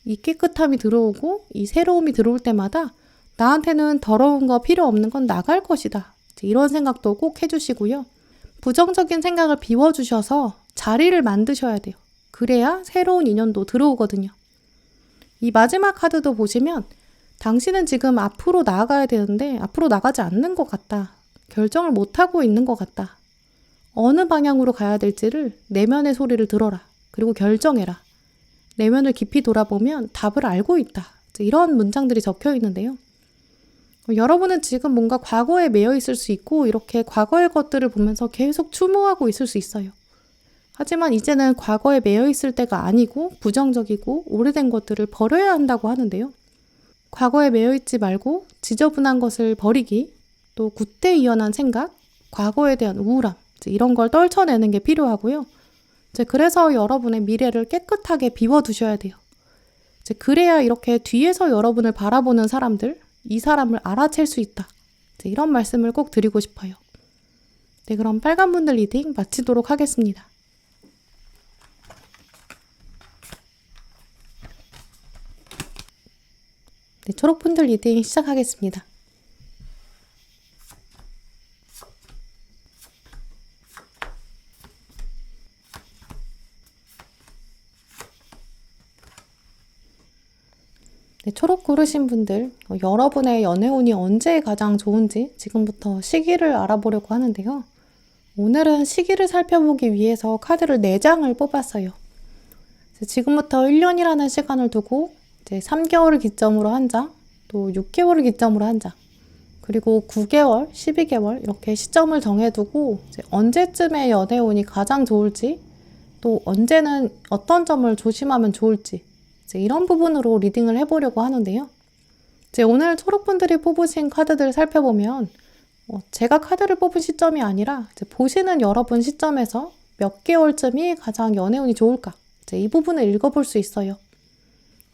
이 깨끗함이 들어오고 이 새로움이 들어올 때마다 나한테는 더러운 거 필요 없는 건 나갈 것이다. 이런 생각도 꼭 해주시고요. 부정적인 생각을 비워주셔서 자리를 만드셔야 돼요. 그래야 새로운 인연도 들어오거든요. 이 마지막 카드도 보시면 당신은 지금 앞으로 나아가야 되는데 앞으로 나가지 않는 것 같다. 결정을 못하고 있는 것 같다. 어느 방향으로 가야 될지를 내면의 소리를 들어라. 그리고 결정해라. 내면을 깊이 돌아보면 답을 알고 있다. 이런 문장들이 적혀 있는데요. 여러분은 지금 뭔가 과거에 매여 있을 수 있고 이렇게 과거의 것들을 보면서 계속 추모하고 있을 수 있어요. 하지만 이제는 과거에 매여 있을 때가 아니고 부정적이고 오래된 것들을 버려야 한다고 하는데요. 과거에 매여 있지 말고 지저분한 것을 버리기, 또 구태의연한 생각, 과거에 대한 우울함 이런 걸 떨쳐내는 게 필요하고요. 그래서 여러분의 미래를 깨끗하게 비워두셔야 돼요. 그래야 이렇게 뒤에서 여러분을 바라보는 사람들, 이 사람을 알아챌 수 있다. 이런 말씀을 꼭 드리고 싶어요. 네, 그럼 빨간 분들 리딩 마치도록 하겠습니다. 네, 초록 분들 리딩 시작하겠습니다. 네, 초록 고르신 분들, 여러분의 연애운이 언제 가장 좋은지 지금부터 시기를 알아보려고 하는데요. 오늘은 시기를 살펴보기 위해서 카드를 4장을 뽑았어요. 지금부터 1년이라는 시간을 두고 이제 3개월을 기점으로 한 장, 또 6개월을 기점으로 한 장, 그리고 9개월, 12개월 이렇게 시점을 정해두고 이제 언제쯤에 연애운이 가장 좋을지, 또 언제는 어떤 점을 조심하면 좋을지 이런 부분으로 리딩을 해보려고 하는데요. 이제 오늘 초록분들이 뽑으신 카드들을 살펴보면 제가 카드를 뽑은 시점이 아니라 이제 보시는 여러분 시점에서 몇 개월쯤이 가장 연애운이 좋을까 이 부분을 읽어볼 수 있어요.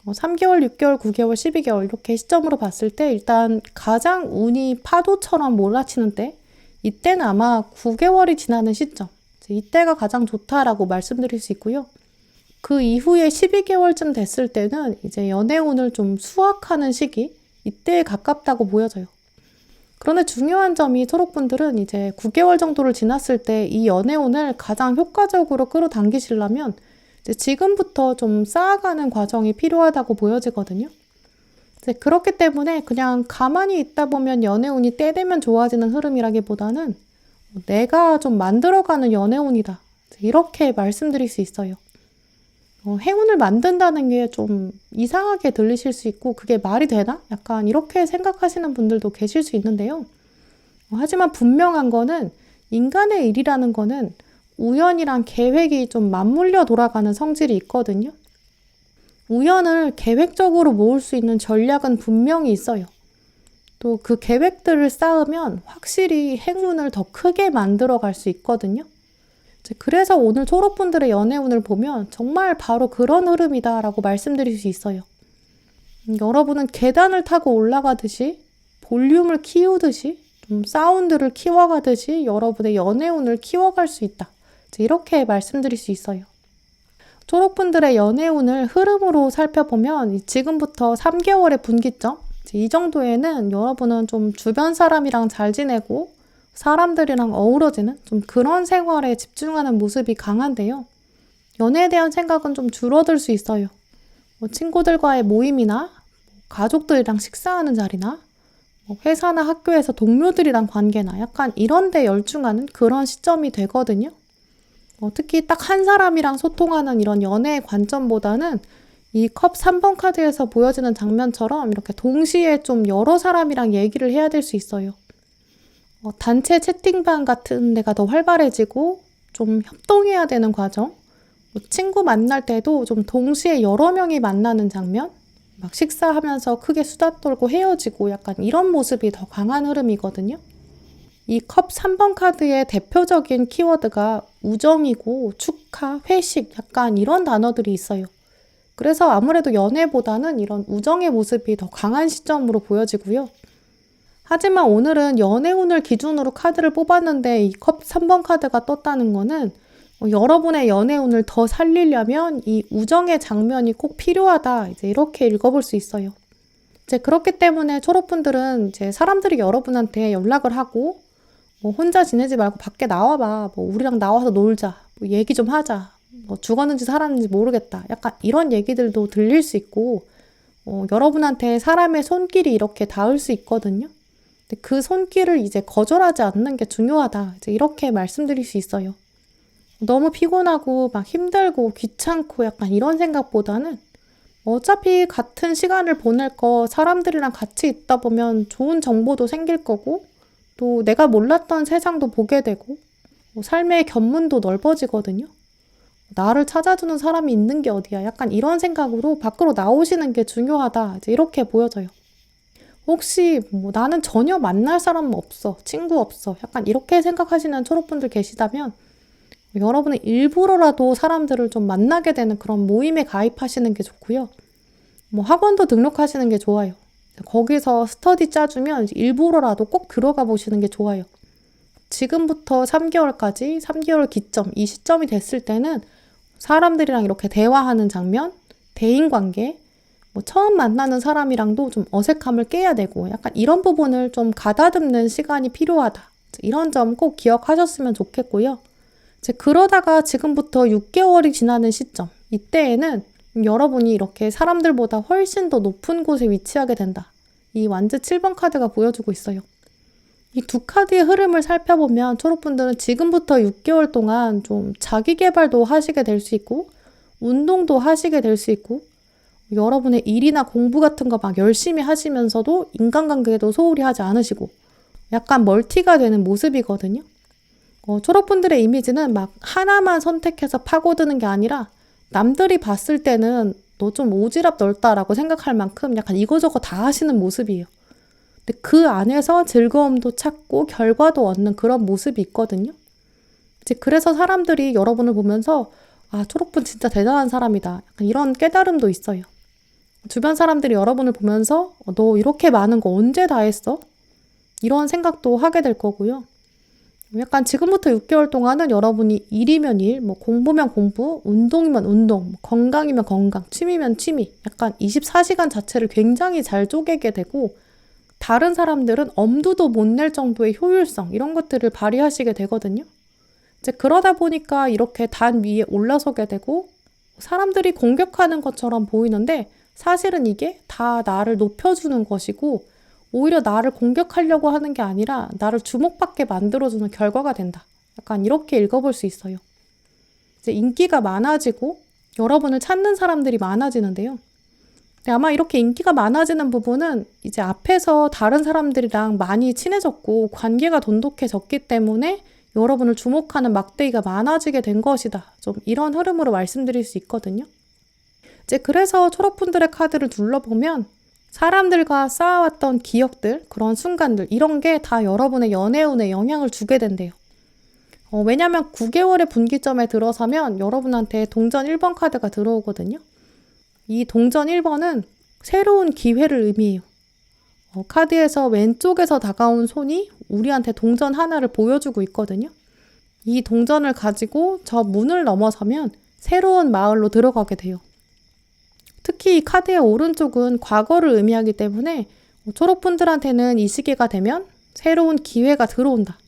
3개월, 6개월, 9개월, 12개월 이렇게 시점으로 봤을 때 일단 가장 운이 파도처럼 몰아치는 때 이때는 아마 9개월이 지나는 시점 이때가 가장 좋다라고 말씀드릴 수 있고요. 그 이후에 12개월쯤 됐을 때는 이제 연애운을 좀 수확하는 시기, 이때에 가깝다고 보여져요. 그런데 중요한 점이 초록분들은 이제 9개월 정도를 지났을 때 이 연애운을 가장 효과적으로 끌어당기시려면 이제 지금부터 좀 쌓아가는 과정이 필요하다고 보여지거든요. 이제 그렇기 때문에 그냥 가만히 있다 보면 연애운이 때 되면 좋아지는 흐름이라기보다는 내가 좀 만들어가는 연애운이다. 이렇게 말씀드릴 수 있어요. 행운을 만든다는 게 좀 이상하게 들리실 수 있고 그게 말이 되나? 약간 이렇게 생각하시는 분들도 계실 수 있는데요. 하지만 분명한 거는 인간의 일이라는 거는 우연이랑 계획이 좀 맞물려 돌아가는 성질이 있거든요. 우연을 계획적으로 모을 수 있는 전략은 분명히 있어요. 또 그 계획들을 쌓으면 확실히 행운을 더 크게 만들어 갈 수 있거든요. 그래서 오늘 초록분들의 연애운을 보면 정말 바로 그런 흐름이다 라고 말씀드릴 수 있어요. 여러분은 계단을 타고 올라가듯이 볼륨을 키우듯이 좀 사운드를 키워가듯이 여러분의 연애운을 키워갈 수 있다. 이렇게 말씀드릴 수 있어요. 초록분들의 연애운을 흐름으로 살펴보면 지금부터 3개월의 분기점, 이 정도에는 여러분은 좀 주변 사람이랑 잘 지내고 사람들이랑 어우러지는 좀 그런 생활에 집중하는 모습이 강한데요. 연애에 대한 생각은 좀 줄어들 수 있어요. 친구들과의 모임이나 가족들이랑 식사하는 자리나 회사나 학교에서 동료들이랑 관계나 약간 이런 데 열중하는 그런 시점이 되거든요. 특히 딱 한 사람이랑 소통하는 이런 연애의 관점보다는 이 컵 3번 카드에서 보여지는 장면처럼 이렇게 동시에 좀 여러 사람이랑 얘기를 해야 될 수 있어요. 단체 채팅방 같은 데가 더 활발해지고 좀 협동해야 되는 과정, 친구 만날 때도 좀 동시에 여러 명이 만나는 장면, 막 식사하면서 크게 수다 떨고 헤어지고 약간 이런 모습이 더 강한 흐름이거든요. 이 컵 3번 카드의 대표적인 키워드가 우정이고 축하, 회식 약간 이런 단어들이 있어요. 그래서 아무래도 연애보다는 이런 우정의 모습이 더 강한 시점으로 보여지고요. 하지만 오늘은 연애운을 기준으로 카드를 뽑았는데 이 컵 3번 카드가 떴다는 거는 여러분의 연애운을 더 살리려면 이 우정의 장면이 꼭 필요하다. 이렇게 읽어볼 수 있어요. 그렇기 때문에 초록분들은 사람들이 여러분한테 연락을 하고 혼자 지내지 말고 밖에 나와봐. 우리랑 나와서 놀자. 얘기 좀 하자. 죽었는지 살았는지 모르겠다. 약간 이런 얘기들도 들릴 수 있고 여러분한테 사람의 손길이 이렇게 닿을 수 있거든요. 근데 그 손길을 이제 거절하지 않는 게 중요하다. 이렇게 말씀드릴 수 있어요. 너무 피곤하고 막 힘들고 귀찮고 약간 이런 생각보다는 어차피 같은 시간을 보낼 거 사람들이랑 같이 있다 보면 좋은 정보도 생길 거고 또 내가 몰랐던 세상도 보게 되고 삶의 견문도 넓어지거든요. 나를 찾아주는 사람이 있는 게 어디야. 약간 이런 생각으로 밖으로 나오시는 게 중요하다. 이렇게 보여져요. 혹시 나는 전혀 만날 사람 없어. 친구 없어. 약간 이렇게 생각하시는 초록분들 계시다면 여러분은 일부러라도 사람들을 좀 만나게 되는 그런 모임에 가입하시는 게 좋고요. 학원도 등록하시는 게 좋아요. 거기서 스터디 짜주면 일부러라도 꼭 들어가 보시는 게 좋아요. 지금부터 3개월까지 3개월 기점, 이 시점이 됐을 때는 사람들이랑 이렇게 대화하는 장면, 대인관계, 처음 만나는 사람이랑도 좀 어색함을 깨야 되고 약간 이런 부분을 좀 가다듬는 시간이 필요하다. 이런 점 꼭 기억하셨으면 좋겠고요. 그러다가 지금부터 6개월이 지나는 시점, 이때에는 여러분이 이렇게 사람들보다 훨씬 더 높은 곳에 위치하게 된다. 이 완즈 7번 카드가 보여주고 있어요. 이 두 카드의 흐름을 살펴보면 초록분들은 지금부터 6개월 동안 좀 자기 개발도 하시게 될 수 있고 운동도 하시게 될 수 있고 여러분의 일이나 공부 같은 거 막 열심히 하시면서도 인간관계도 소홀히 하지 않으시고 약간 멀티가 되는 모습이거든요. 초록분들의 이미지는 막 하나만 선택해서 파고드는 게 아니라 남들이 봤을 때는 너 좀 오지랖 넓다라고 생각할 만큼 약간 이거저거 다 하시는 모습이에요. 근데 그 안에서 즐거움도 찾고 결과도 얻는 그런 모습이 있거든요. 그래서 사람들이 여러분을 보면서 아, 초록분 진짜 대단한 사람이다. 약간 이런 깨달음도 있어요. 주변 사람들이 여러분을 보면서 너 이렇게 많은 거 언제 다 했어? 이런 생각도 하게 될 거고요. 약간 지금부터 6개월 동안은 여러분이 일이면 일, 공부면 공부, 운동이면 운동, 건강이면 건강, 취미면 취미, 약간 24시간 자체를 굉장히 잘 쪼개게 되고 다른 사람들은 엄두도 못 낼 정도의 효율성 이런 것들을 발휘하시게 되거든요. 그러다 보니까 이렇게 단 위에 올라서게 되고 사람들이 공격하는 것처럼 보이는데 사실은 이게 다 나를 높여주는 것이고 오히려 나를 공격하려고 하는 게 아니라 나를 주목받게 만들어주는 결과가 된다. 약간 이렇게 읽어볼 수 있어요. 인기가 많아지고 여러분을 찾는 사람들이 많아지는데요. 근데 아마 이렇게 인기가 많아지는 부분은 이제 앞에서 다른 사람들이랑 많이 친해졌고 관계가 돈독해졌기 때문에 여러분을 주목하는 막대기가 많아지게 된 것이다. 좀 이런 흐름으로 말씀드릴 수 있거든요. 그래서 초록분들의 카드를 둘러보면 사람들과 쌓아왔던 기억들, 그런 순간들 이런 게 다 여러분의 연애운에 영향을 주게 된대요. 왜냐면 9개월의 분기점에 들어서면 여러분한테 동전 1번 카드가 들어오거든요. 이 동전 1번은 새로운 기회를 의미해요. 카드에서 왼쪽에서 다가온 손이 우리한테 동전 하나를 보여주고 있거든요. 이 동전을 가지고 저 문을 넘어서면 새로운 마을로 들어가게 돼요. 특히 이 카드의 오른쪽은 과거를 의미하기 때문에 초록분들한테는 이 시기가 되면 새로운 기회가 들어온다.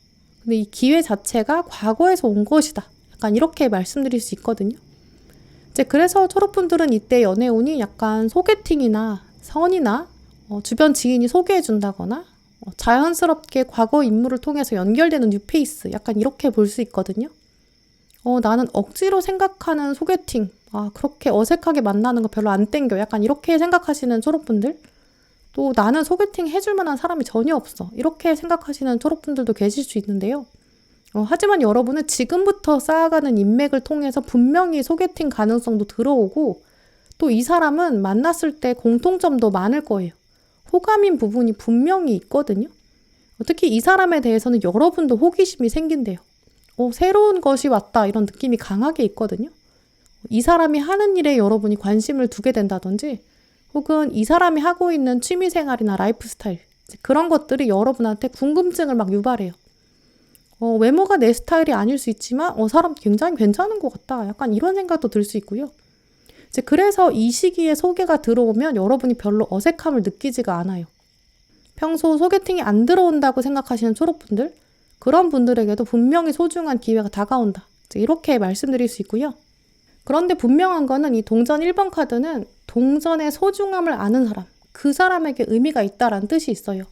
근데 이 기회 자체가 과거에서 온 것이다. 약간 이렇게 말씀드릴 수 있거든요. 이제 그래서 초록분들은 이때 연애 운이 약간 소개팅이나 선이나 주변 지인이 소개해 준다거나 자연스럽게 과거 인물을 통해서 연결되는 뉴페이스, 약간 이렇게 볼 수 있거든요. 나는 억지로 생각하는 소개팅, 그렇게 어색하게 만나는 거 별로 안 땡겨, 약간 이렇게 생각하시는 초록분들, 또 나는 소개팅 해줄 만한 사람이 전혀 없어, 이렇게 생각하시는 초록분들도 계실 수 있는데요. 하지만 여러분은 지금부터 쌓아가는 인맥을 통해서 분명히 소개팅 가능성도 들어오고, 또 이 사람은 만났을 때 공통점도 많을 거예요. 호감인 부분이 분명히 있거든요. 특히 이 사람에 대해서는 여러분도 호기심이 생긴대요. 새로운 것이 왔다, 이런 느낌이 강하게 있거든요. 이 사람이 하는 일에 여러분이 관심을 두게 된다든지, 혹은 이 사람이 하고 있는 취미생활이나 라이프 스타일, 그런 것들이 여러분한테 궁금증을 막 유발해요. 외모가 내 스타일이 아닐 수 있지만 사람 굉장히 괜찮은 것 같다, 약간 이런 생각도 들 수 있고요. 그래서 이 시기에 소개가 들어오면 여러분이 별로 어색함을 느끼지가 않아요. 평소 소개팅이 안 들어온다고 생각하시는 초록분들, 그런 분들에게도 분명히 소중한 기회가 다가온다, 이렇게 말씀드릴 수 있고요. 그런데 분명한 거는 이 동전 1번 카드는 동전의 소중함을 아는 사람, 그 사람에게 의미가 있다라는 뜻이 있어요.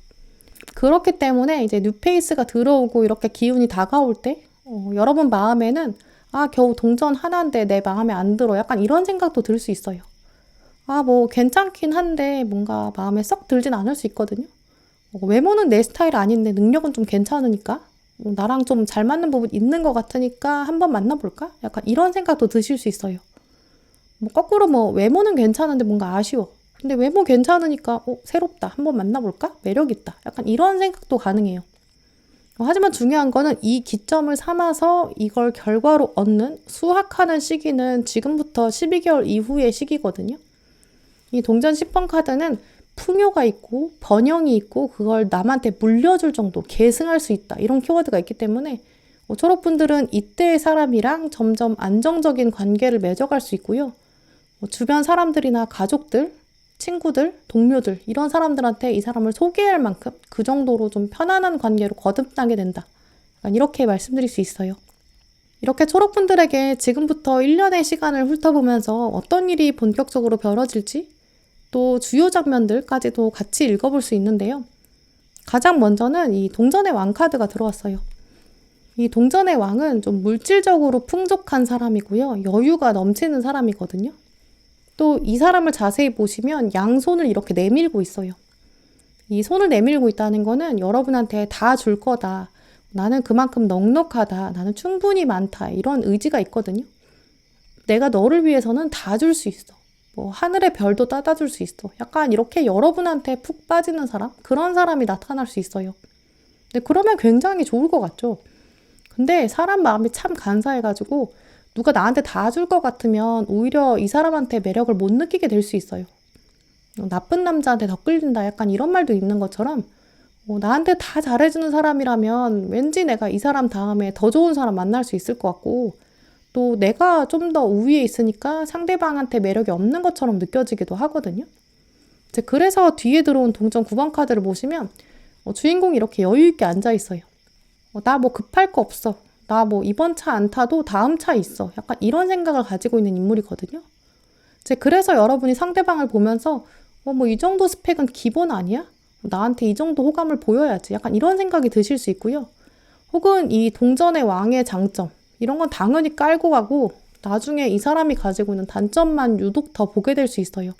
그렇기 때문에 이제 뉴페이스가 들어오고 이렇게 기운이 다가올 때 여러분 마음에는 겨우 동전 하나인데 내 마음에 안 들어, 약간 이런 생각도 들 수 있어요. 뭐 괜찮긴 한데 뭔가 마음에 썩 들진 않을 수 있거든요. 외모는 내 스타일 아닌데 능력은 좀 괜찮으니까, 나랑 좀 잘 맞는 부분 있는 것 같으니까 한번 만나볼까? 약간 이런 생각도 드실 수 있어요. 거꾸로 외모는 괜찮은데 뭔가 아쉬워. 근데 외모 괜찮으니까 새롭다, 한번 만나볼까? 매력있다. 약간 이런 생각도 가능해요. 하지만 중요한 거는 이 기점을 삼아서 이걸 결과로 얻는, 수확하는 시기는 지금부터 12개월 이후의 시기거든요. 이 동전 10번 카드는 풍요가 있고 번영이 있고 그걸 남한테 물려줄 정도, 계승할 수 있다, 이런 키워드가 있기 때문에 초록분들은 이때의 사람이랑 점점 안정적인 관계를 맺어갈 수 있고요. 주변 사람들이나 가족들, 친구들, 동료들, 이런 사람들한테 이 사람을 소개할 만큼 그 정도로 좀 편안한 관계로 거듭나게 된다, 이렇게 말씀드릴 수 있어요. 이렇게 초록분들에게 지금부터 1년의 시간을 훑어보면서 어떤 일이 본격적으로 벌어질지, 또 주요 장면들까지도 같이 읽어볼 수 있는데요. 가장 먼저는 이 동전의 왕 카드가 들어왔어요. 이 동전의 왕은 좀 물질적으로 풍족한 사람이고요. 여유가 넘치는 사람이거든요. 또 이 사람을 자세히 보시면 양손을 이렇게 내밀고 있어요. 이 손을 내밀고 있다는 거는 여러분한테 다 줄 거다, 나는 그만큼 넉넉하다, 나는 충분히 많다, 이런 의지가 있거든요. 내가 너를 위해서는 다 줄 수 있어, 하늘의 별도 따다 줄 수 있어, 약간 이렇게 여러분한테 푹 빠지는 사람, 그런 사람이 나타날 수 있어요. 근데 그러면 굉장히 좋을 것 같죠. 근데 사람 마음이 참 간사해가지고 누가 나한테 다 줄 것 같으면 오히려 이 사람한테 매력을 못 느끼게 될 수 있어요. 나쁜 남자한테 더 끌린다, 약간 이런 말도 있는 것처럼 나한테 다 잘해주는 사람이라면 왠지 내가 이 사람 다음에 더 좋은 사람 만날 수 있을 것 같고, 또 내가 좀 더 우위에 있으니까 상대방한테 매력이 없는 것처럼 느껴지기도 하거든요. 그래서 뒤에 들어온 동전 9번 카드를 보시면 주인공이 이렇게 여유 있게 앉아 있어요. 나 급할 거 없어, 나 이번 차 안 타도 다음 차 있어, 약간 이런 생각을 가지고 있는 인물이거든요. 그래서 여러분이 상대방을 보면서 이 정도 스펙은 기본 아니야? 나한테 이 정도 호감을 보여야지, 약간 이런 생각이 드실 수 있고요. 혹은 이 동전의 왕의 장점, 이런 건 당연히 깔고 가고 나중에 이 사람이 가지고 있는 단점만 유독 더 보게 될 수 있어요.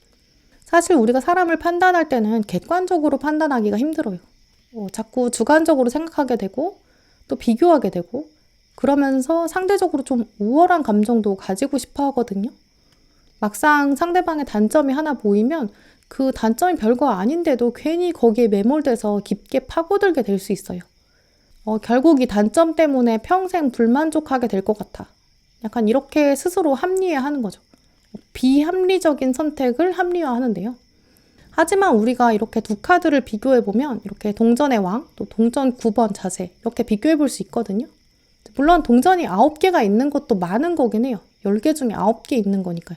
사실 우리가 사람을 판단할 때는 객관적으로 판단하기가 힘들어요. 자꾸 주관적으로 생각하게 되고 또 비교하게 되고, 그러면서 상대적으로 좀 우월한 감정도 가지고 싶어 하거든요. 막상 상대방의 단점이 하나 보이면 그 단점이 별거 아닌데도 괜히 거기에 매몰돼서 깊게 파고들게 될 수 있어요. 결국 이 단점 때문에 평생 불만족하게 될 것 같아, 약간 이렇게 스스로 합리화하는 거죠. 비합리적인 선택을 합리화하는데요. 하지만 우리가 이렇게 두 카드를 비교해보면 이렇게 동전의 왕, 또 동전 9번 자세 이렇게 비교해볼 수 있거든요. 물론 동전이 9개가 있는 것도 많은 거긴 해요. 10개 중에 9개 있는 거니까요.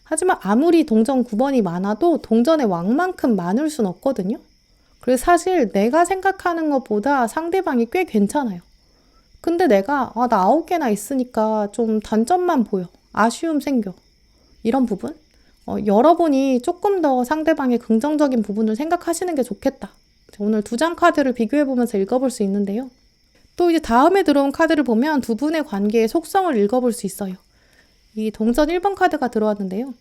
하지만 아무리 동전 9번이 많아도 동전의 왕만큼 많을 순 없거든요. 그래서 사실 내가 생각하는 것보다 상대방이 꽤 괜찮아요. 근데 내가 나 9개나 있으니까 좀 단점만 보여. 아쉬움 생겨. 이런 부분? 여러분이 조금 더 상대방의 긍정적인 부분을 생각하시는 게 좋겠다. 오늘 두 장 카드를 비교해보면서 읽어볼 수 있는데요. 또 이제 다음에 들어온 카드를 보면 두 분의 관계의 속성을 읽어볼 수 있어요. 이 동전 1번 카드가 들어왔는데요.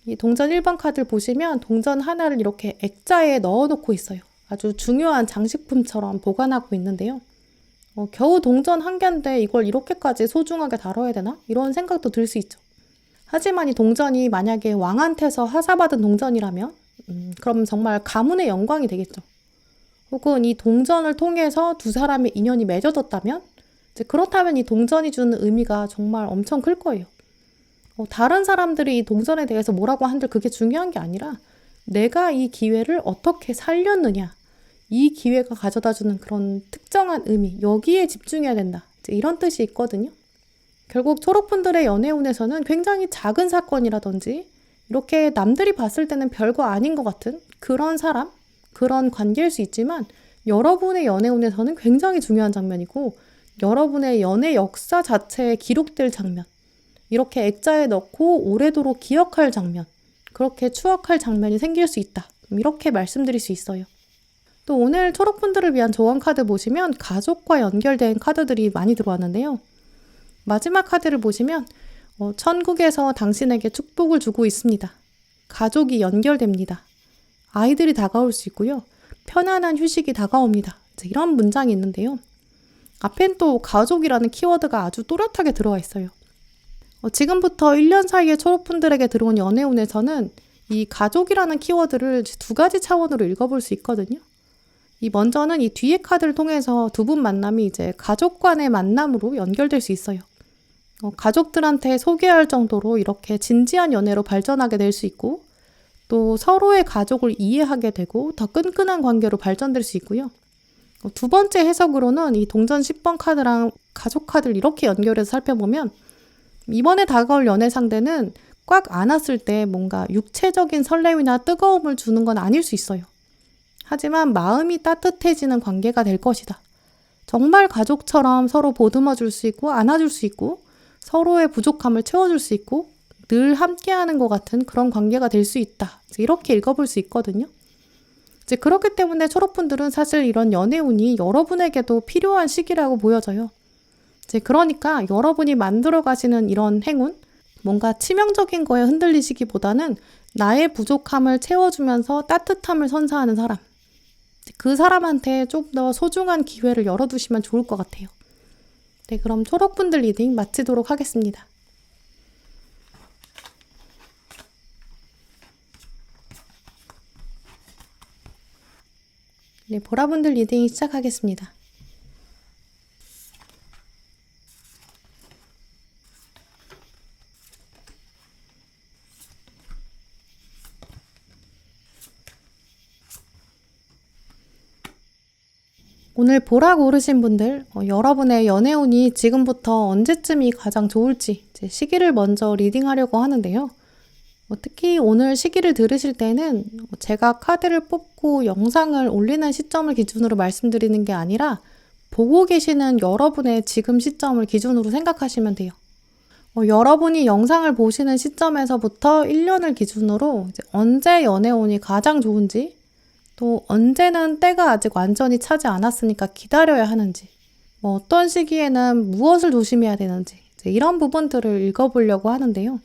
이 동전 1번 카드를 보시면 동전 하나를 이렇게 액자에 넣어놓고 있어요. 아주 중요한 장식품처럼 보관하고 있는데요. 겨우 동전 한 개인데 이걸 이렇게까지 소중하게 다뤄야 되나? 이런 생각도 들 수 있죠. 하지만 이 동전이 만약에 왕한테서 하사받은 동전이라면 그럼 정말 가문의 영광이 되겠죠. 혹은 이 동전을 통해서 두 사람의 인연이 맺어졌다면 이제 그렇다면 이 동전이 주는 의미가 정말 엄청 클 거예요. 다른 사람들이 이 동전에 대해서 뭐라고 한들 그게 중요한 게 아니라 내가 이 기회를 어떻게 살렸느냐, 이 기회가 가져다주는 그런 특정한 의미, 여기에 집중해야 된다. 이제 이런 뜻이 있거든요. 결국 초록분들의 연애운에서는 굉장히 작은 사건이라든지 이렇게 남들이 봤을 때는 별거 아닌 것 같은 그런 사람, 그런 관계일 수 있지만 여러분의 연애운에서는 굉장히 중요한 장면이고 여러분의 연애 역사 자체에 기록될 장면, 이렇게 액자에 넣고 오래도록 기억할 장면, 그렇게 추억할 장면이 생길 수 있다. 이렇게 말씀드릴 수 있어요. 또 오늘 초록분들을 위한 조언 카드 보시면 가족과 연결된 카드들이 많이 들어왔는데요. 마지막 카드를 보시면 천국에서 당신에게 축복을 주고 있습니다. 가족이 연결됩니다. 아이들이 다가올 수 있고요. 편안한 휴식이 다가옵니다. 이런 문장이 있는데요. 앞엔 또 가족이라는 키워드가 아주 또렷하게 들어와 있어요. 지금부터 1년 사이에 초록분들에게 들어온 연애운에서는 이 가족이라는 키워드를 두 가지 차원으로 읽어볼 수 있거든요. 먼저는 이 뒤에 카드를 통해서 두 분 만남이 이제 가족 간의 만남으로 연결될 수 있어요. 가족들한테 소개할 정도로 이렇게 진지한 연애로 발전하게 될 수 있고 또 서로의 가족을 이해하게 되고 더 끈끈한 관계로 발전될 수 있고요. 두 번째 해석으로는 이 동전 10번 카드랑 가족 카드를 이렇게 연결해서 살펴보면 이번에 다가올 연애 상대는 꽉 안았을 때 뭔가 육체적인 설렘이나 뜨거움을 주는 건 아닐 수 있어요. 하지만 마음이 따뜻해지는 관계가 될 것이다. 정말 가족처럼 서로 보듬어 줄 수 있고 안아줄 수 있고 서로의 부족함을 채워줄 수 있고 늘 함께하는 것 같은 그런 관계가 될 수 있다. 이렇게 읽어볼 수 있거든요. 이제 그렇기 때문에 초록분들은 사실 이런 연애운이 여러분에게도 필요한 시기라고 보여져요. 이제 그러니까 여러분이 만들어 가시는 이런 행운, 뭔가 치명적인 거에 흔들리시기보다는 나의 부족함을 채워주면서 따뜻함을 선사하는 사람, 그 사람한테 좀 더 소중한 기회를 열어두시면 좋을 것 같아요. 네, 그럼 초록분들 리딩 마치도록 하겠습니다. 네, 보라분들 리딩 시작하겠습니다. 오늘 보라 고르신 분들, 여러분의 연애운이 지금부터 언제쯤이 가장 좋을지 시기를 먼저 리딩하려고 하는데요. 특히 오늘 시기를 들으실 때는 제가 카드를 뽑고 영상을 올리는 시점을 기준으로 말씀드리는 게 아니라 보고 계시는 여러분의 지금 시점을 기준으로 생각하시면 돼요. 여러분이 영상을 보시는 시점에서부터 1년을 기준으로 언제 연애운이 가장 좋은지, 또 언제는 때가 아직 완전히 차지 않았으니까 기다려야 하는지, 어떤 시기에는 무엇을 조심해야 되는지 이런 부분들을 읽어보려고 하는데요.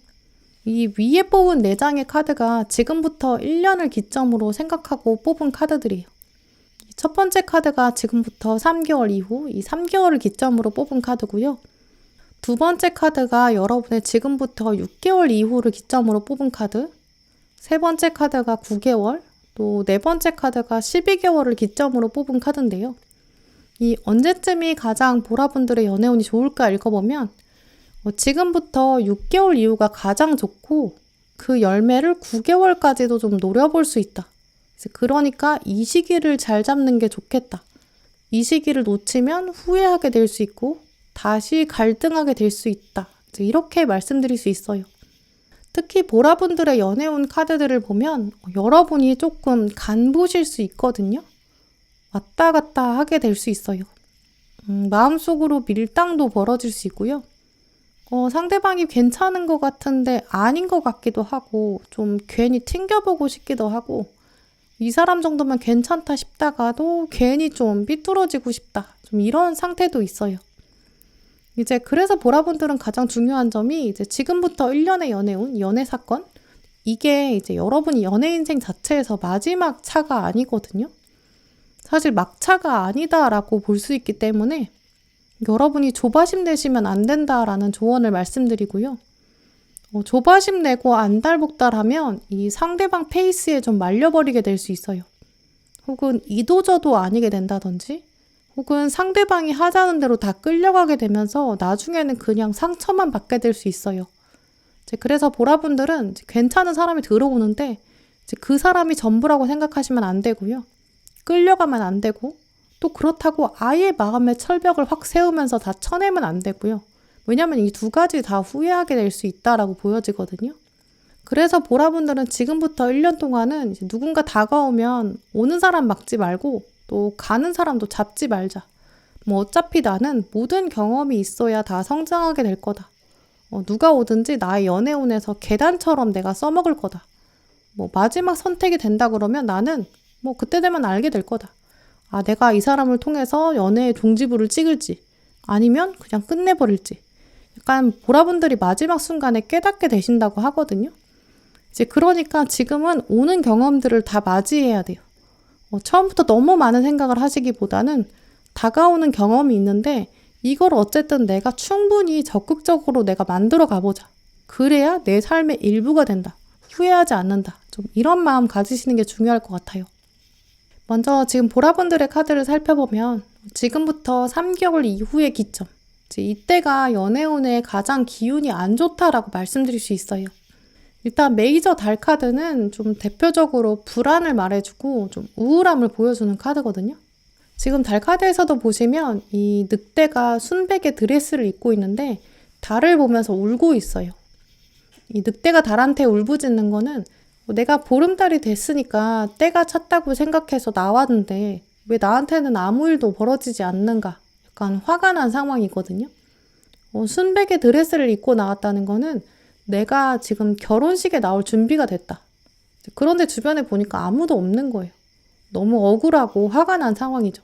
이 위에 뽑은 4장의 카드가 지금부터 1년을 기점으로 생각하고 뽑은 카드들이에요. 첫 번째 카드가 지금부터 3개월 이후 이 3개월을 기점으로 뽑은 카드고요. 두 번째 카드가 여러분의 지금부터 6개월 이후를 기점으로 뽑은 카드, 세 번째 카드가 9개월, 또 네 번째 카드가 12개월을 기점으로 뽑은 카드인데요. 이 언제쯤이 가장 보라분들의 연애운이 좋을까 읽어보면 지금부터 6개월 이후가 가장 좋고 그 열매를 9개월까지도 좀 노려볼 수 있다. 그러니까 이 시기를 잘 잡는 게 좋겠다. 이 시기를 놓치면 후회하게 될 수 있고 다시 갈등하게 될 수 있다. 이렇게 말씀드릴 수 있어요. 특히 보라분들의 연애운 카드들을 보면 여러분이 조금 간보실 수 있거든요. 왔다 갔다 하게 될 수 있어요. 마음속으로 밀당도 벌어질 수 있고요. 상대방이 괜찮은 것 같은데 아닌 것 같기도 하고 좀 괜히 튕겨보고 싶기도 하고 이 사람 정도면 괜찮다 싶다가도 괜히 좀 삐뚤어지고 싶다. 좀 이런 상태도 있어요. 이제 그래서 보라분들은 가장 중요한 점이 이제 지금부터 1년의 연애운, 연애 사건 이게 이제 여러분이 연애 인생 자체에서 마지막 차가 아니거든요. 사실 막차가 아니다라고 볼 수 있기 때문에 여러분이 조바심 내시면 안 된다라는 조언을 말씀드리고요. 조바심 내고 안달복달하면 이 상대방 페이스에 좀 말려버리게 될 수 있어요. 혹은 이도저도 아니게 된다든지 혹은 상대방이 하자는 대로 다 끌려가게 되면서 나중에는 그냥 상처만 받게 될 수 있어요. 그래서 보라분들은 괜찮은 사람이 들어오는데 그 사람이 전부라고 생각하시면 안 되고요. 끌려가면 안 되고 또 그렇다고 아예 마음의 철벽을 확 세우면서 다 쳐내면 안 되고요. 왜냐하면 이 두 가지 다 후회하게 될 수 있다라고 보여지거든요. 그래서 보라분들은 지금부터 1년 동안은 이제 누군가 다가오면 오는 사람 막지 말고 또 가는 사람도 잡지 말자. 어차피 나는 모든 경험이 있어야 다 성장하게 될 거다. 누가 오든지 나의 연애운에서 계단처럼 내가 써먹을 거다. 마지막 선택이 된다 그러면 나는 그때 되면 알게 될 거다. 아, 내가 이 사람을 통해서 연애의 종지부를 찍을지 아니면 그냥 끝내버릴지 약간 보라분들이 마지막 순간에 깨닫게 되신다고 하거든요. 이제 그러니까 지금은 오는 경험들을 다 맞이해야 돼요. 처음부터 너무 많은 생각을 하시기보다는 다가오는 경험이 있는데 이걸 어쨌든 내가 충분히 적극적으로 내가 만들어 가보자. 그래야 내 삶의 일부가 된다. 후회하지 않는다. 좀 이런 마음 가지시는 게 중요할 것 같아요. 먼저 지금 보라분들의 카드를 살펴보면 지금부터 3개월 이후의 기점, 이때가 연애운의 가장 기운이 안 좋다라고 말씀드릴 수 있어요. 일단 메이저 달 카드는 좀 대표적으로 불안을 말해주고 좀 우울함을 보여주는 카드거든요. 지금 달 카드에서도 보시면 이 늑대가 순백의 드레스를 입고 있는데 달을 보면서 울고 있어요. 이 늑대가 달한테 울부짖는 거는 내가 보름달이 됐으니까 때가 찼다고 생각해서 나왔는데 왜 나한테는 아무 일도 벌어지지 않는가? 약간 화가 난 상황이거든요. 순백의 드레스를 입고 나왔다는 거는 내가 지금 결혼식에 나올 준비가 됐다. 그런데 주변에 보니까 아무도 없는 거예요. 너무 억울하고 화가 난 상황이죠.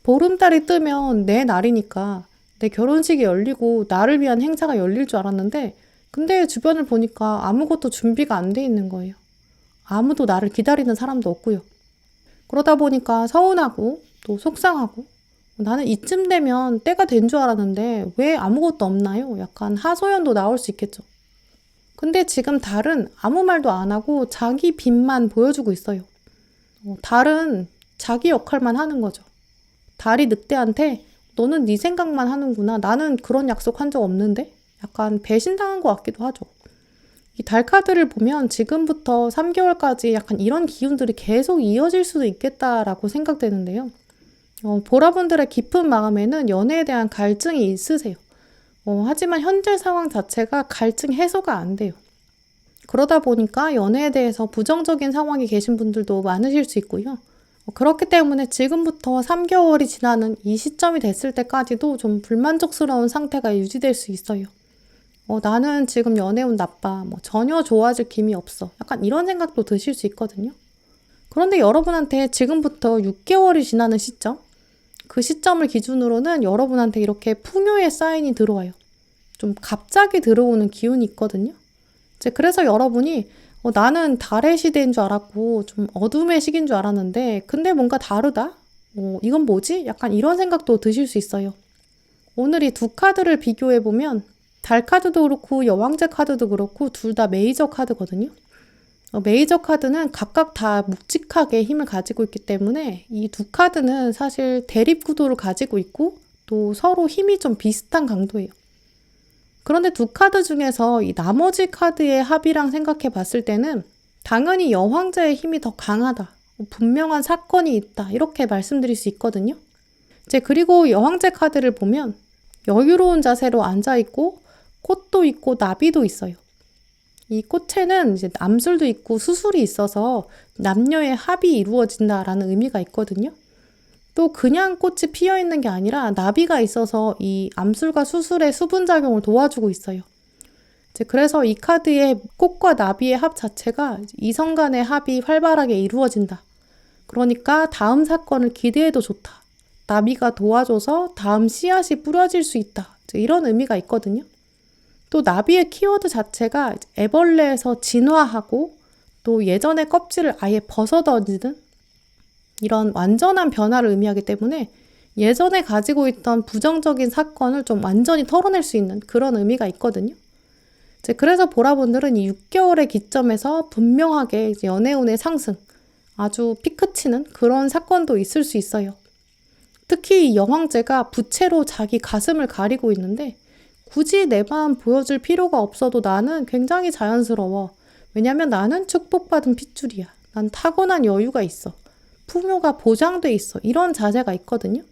보름달이 뜨면 내 날이니까 내 결혼식이 열리고 나를 위한 행사가 열릴 줄 알았는데 근데 주변을 보니까 아무것도 준비가 안 돼 있는 거예요. 아무도 나를 기다리는 사람도 없고요. 그러다 보니까 서운하고 또 속상하고 나는 이쯤 되면 때가 된 줄 알았는데 왜 아무것도 없나요? 약간 하소연도 나올 수 있겠죠. 근데 지금 달은 아무 말도 안 하고 자기 빛만 보여주고 있어요. 달은 자기 역할만 하는 거죠. 달이 늑대한테 너는 네 생각만 하는구나. 나는 그런 약속 한 적 없는데? 약간 배신당한 것 같기도 하죠. 이 달 카드를 보면 지금부터 3개월까지 약간 이런 기운들이 계속 이어질 수도 있겠다라고 생각되는데요. 보라분들의 깊은 마음에는 연애에 대한 갈증이 있으세요. 하지만 현재 상황 자체가 갈증 해소가 안 돼요. 그러다 보니까 연애에 대해서 부정적인 상황에 계신 분들도 많으실 수 있고요. 그렇기 때문에 지금부터 3개월이 지나는 이 시점이 됐을 때까지도 좀 불만족스러운 상태가 유지될 수 있어요. 나는 지금 연애운 나빠. 전혀 좋아질 기미 없어. 약간 이런 생각도 드실 수 있거든요. 그런데 여러분한테 지금부터 6개월이 지나는 시점, 그 시점을 기준으로는 여러분한테 이렇게 풍요의 사인이 들어와요. 좀 갑자기 들어오는 기운이 있거든요. 그래서 여러분이 나는 달의 시대인 줄 알았고 좀 어둠의 시기인 줄 알았는데 근데 뭔가 다르다? 이건 뭐지? 약간 이런 생각도 드실 수 있어요. 오늘 이 두 카드를 비교해보면 달 카드도 그렇고 여왕제 카드도 그렇고 둘 다 메이저 카드거든요. 메이저 카드는 각각 다 묵직하게 힘을 가지고 있기 때문에 이 두 카드는 사실 대립 구도를 가지고 있고 또 서로 힘이 좀 비슷한 강도예요. 그런데 두 카드 중에서 이 나머지 카드의 합이랑 생각해 봤을 때는 당연히 여왕자의 힘이 더 강하다. 분명한 사건이 있다. 이렇게 말씀드릴 수 있거든요. 그리고 여왕제 카드를 보면 여유로운 자세로 앉아있고 꽃도 있고 나비도 있어요. 이 꽃에는 이제 암술도 있고 수술이 있어서 남녀의 합이 이루어진다라는 의미가 있거든요. 또 그냥 꽃이 피어 있는 게 아니라 나비가 있어서 이 암술과 수술의 수분작용을 도와주고 있어요. 그래서 이 카드의 꽃과 나비의 합 자체가 이성 간의 합이 활발하게 이루어진다. 그러니까 다음 사건을 기대해도 좋다. 나비가 도와줘서 다음 씨앗이 뿌려질 수 있다. 이런 의미가 있거든요. 또 나비의 키워드 자체가 애벌레에서 진화하고 또 예전의 껍질을 아예 벗어던지는 이런 완전한 변화를 의미하기 때문에 예전에 가지고 있던 부정적인 사건을 좀 완전히 털어낼 수 있는 그런 의미가 있거든요. 그래서 보라분들은 이 6개월의 기점에서 분명하게 연애운의 상승, 아주 피크치는 그런 사건도 있을 수 있어요. 특히 이 여왕제가 부채로 자기 가슴을 가리고 있는데 굳이 내 마음 보여줄 필요가 없어도 나는 굉장히 자연스러워. 왜냐면 나는 축복받은 핏줄이야. 난 타고난 여유가 있어. 풍요가 보장돼 있어. 이런 자세가 있거든요.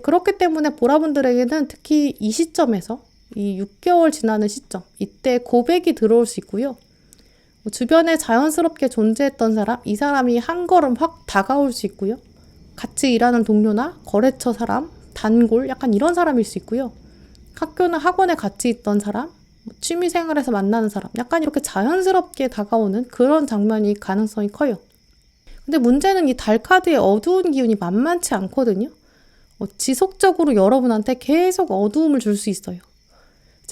그렇기 때문에 보라분들에게는 특히 이 시점에서 이 6개월 지나는 시점, 이때 고백이 들어올 수 있고요. 주변에 자연스럽게 존재했던 사람, 이 사람이 한 걸음 확 다가올 수 있고요. 같이 일하는 동료나 거래처 사람, 단골, 약간 이런 사람일 수 있고요. 학교나 학원에 같이 있던 사람, 취미생활에서 만나는 사람, 약간 이렇게 자연스럽게 다가오는 그런 장면이 가능성이 커요. 근데 문제는 이 달 카드의 어두운 기운이 만만치 않거든요. 지속적으로 여러분한테 계속 어두움을 줄 수 있어요.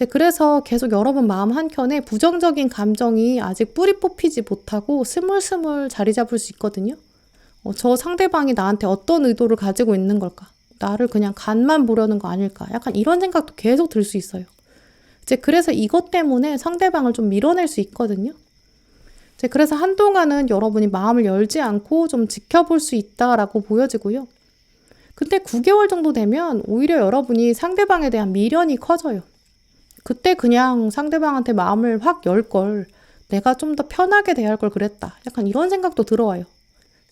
그래서 계속 여러분 마음 한켠에 부정적인 감정이 아직 뿌리 뽑히지 못하고 스물스물 자리 잡을 수 있거든요. 저 상대방이 나한테 어떤 의도를 가지고 있는 걸까? 나를 그냥 간만 보려는 거 아닐까? 약간 이런 생각도 계속 들 수 있어요. 그래서 이것 때문에 상대방을 좀 밀어낼 수 있거든요. 그래서 한동안은 여러분이 마음을 열지 않고 좀 지켜볼 수 있다라고 보여지고요. 근데 9개월 정도 되면 오히려 여러분이 상대방에 대한 미련이 커져요. 그때 그냥 상대방한테 마음을 확 열 걸, 내가 좀 더 편하게 대할 걸 그랬다. 약간 이런 생각도 들어와요.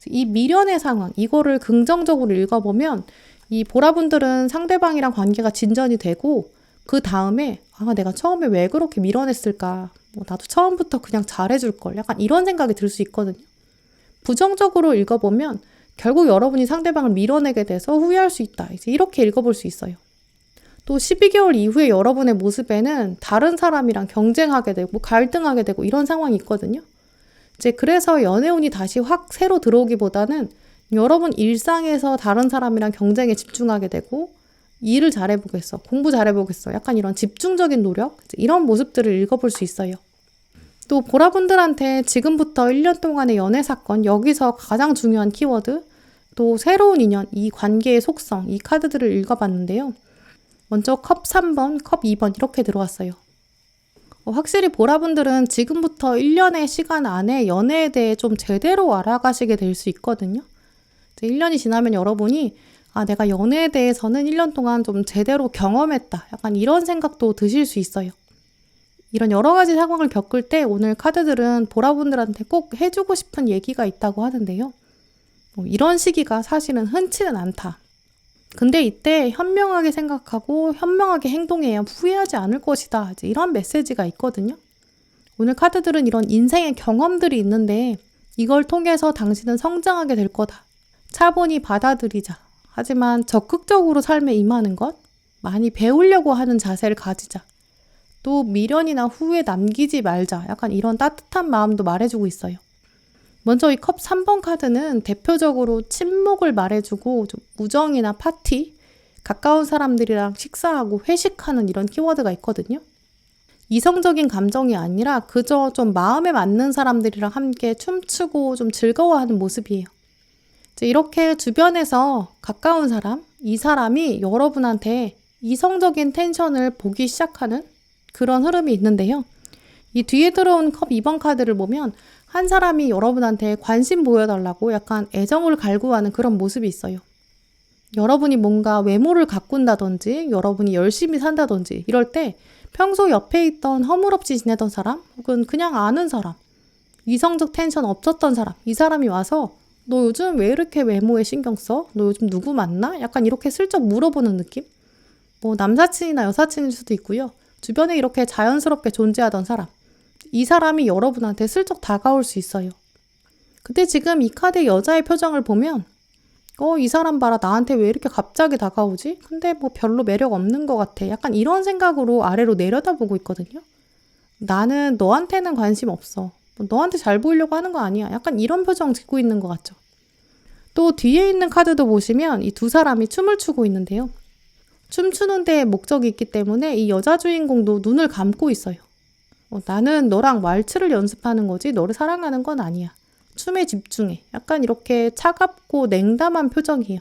이 미련의 상황, 이거를 긍정적으로 읽어보면 이 보라분들은 상대방이랑 관계가 진전이 되고 그 다음에 내가 처음에 왜 그렇게 밀어냈을까? 나도 처음부터 그냥 잘해줄 걸. 약간 이런 생각이 들 수 있거든요. 부정적으로 읽어보면 결국 여러분이 상대방을 밀어내게 돼서 후회할 수 있다. 이제 이렇게 읽어볼 수 있어요. 또 12개월 이후에 여러분의 모습에는 다른 사람이랑 경쟁하게 되고 갈등하게 되고 이런 상황이 있거든요. 그래서 연애운이 다시 확 새로 들어오기보다는 여러분 일상에서 다른 사람이랑 경쟁에 집중하게 되고 일을 잘해보겠어, 공부 잘해보겠어, 약간 이런 집중적인 노력, 이런 모습들을 읽어볼 수 있어요. 또 보라분들한테 지금부터 1년 동안의 연애 사건, 여기서 가장 중요한 키워드, 또 새로운 인연, 이 관계의 속성, 이 카드들을 읽어봤는데요. 먼저 컵 3번, 컵 2번 이렇게 들어왔어요. 확실히 보라분들은 지금부터 1년의 시간 안에 연애에 대해 좀 제대로 알아가시게 될 수 있거든요. 1년이 지나면 여러분이 내가 연애에 대해서는 1년 동안 좀 제대로 경험했다. 약간 이런 생각도 드실 수 있어요. 이런 여러 가지 상황을 겪을 때 오늘 카드들은 보라분들한테 꼭 해주고 싶은 얘기가 있다고 하는데요. 이런 시기가 사실은 흔치는 않다. 근데 이때 현명하게 생각하고 현명하게 행동해야 후회하지 않을 것이다. 이런 메시지가 있거든요. 오늘 카드들은 이런 인생의 경험들이 있는데 이걸 통해서 당신은 성장하게 될 거다. 차분히 받아들이자. 하지만 적극적으로 삶에 임하는 것, 많이 배우려고 하는 자세를 가지자. 또 미련이나 후회 남기지 말자. 약간 이런 따뜻한 마음도 말해주고 있어요. 먼저 이 컵 3번 카드는 대표적으로 친목을 말해주고 좀 우정이나 파티, 가까운 사람들이랑 식사하고 회식하는 이런 키워드가 있거든요. 이성적인 감정이 아니라 그저 좀 마음에 맞는 사람들이랑 함께 춤추고 좀 즐거워하는 모습이에요. 이렇게 주변에서 가까운 사람, 이 사람이 여러분한테 이성적인 텐션을 보기 시작하는 그런 흐름이 있는데요. 이 뒤에 들어온 컵 2번 카드를 보면 한 사람이 여러분한테 관심 보여달라고 약간 애정을 갈구하는 그런 모습이 있어요. 여러분이 뭔가 외모를 가꾼다든지 여러분이 열심히 산다든지 이럴 때 평소 옆에 있던 허물없이 지내던 사람 혹은 그냥 아는 사람, 이성적 텐션 없었던 사람, 이 사람이 와서 너 요즘 왜 이렇게 외모에 신경 써? 너 요즘 누구 만나? 약간 이렇게 슬쩍 물어보는 느낌? 뭐 남사친이나 여사친일 수도 있고요. 주변에 이렇게 자연스럽게 존재하던 사람. 이 사람이 여러분한테 슬쩍 다가올 수 있어요. 근데 지금 이 카드의 여자의 표정을 보면 이 사람 봐라. 나한테 왜 이렇게 갑자기 다가오지? 근데 뭐 별로 매력 없는 것 같아. 약간 이런 생각으로 아래로 내려다보고 있거든요. 나는 너한테는 관심 없어. 너한테 잘 보이려고 하는 거 아니야. 약간 이런 표정 짓고 있는 것 같죠. 또 뒤에 있는 카드도 보시면 이 두 사람이 춤을 추고 있는데요. 춤추는 데에 목적이 있기 때문에 이 여자 주인공도 눈을 감고 있어요. 나는 너랑 왈츠를 연습하는 거지 너를 사랑하는 건 아니야. 춤에 집중해. 약간 이렇게 차갑고 냉담한 표정이에요.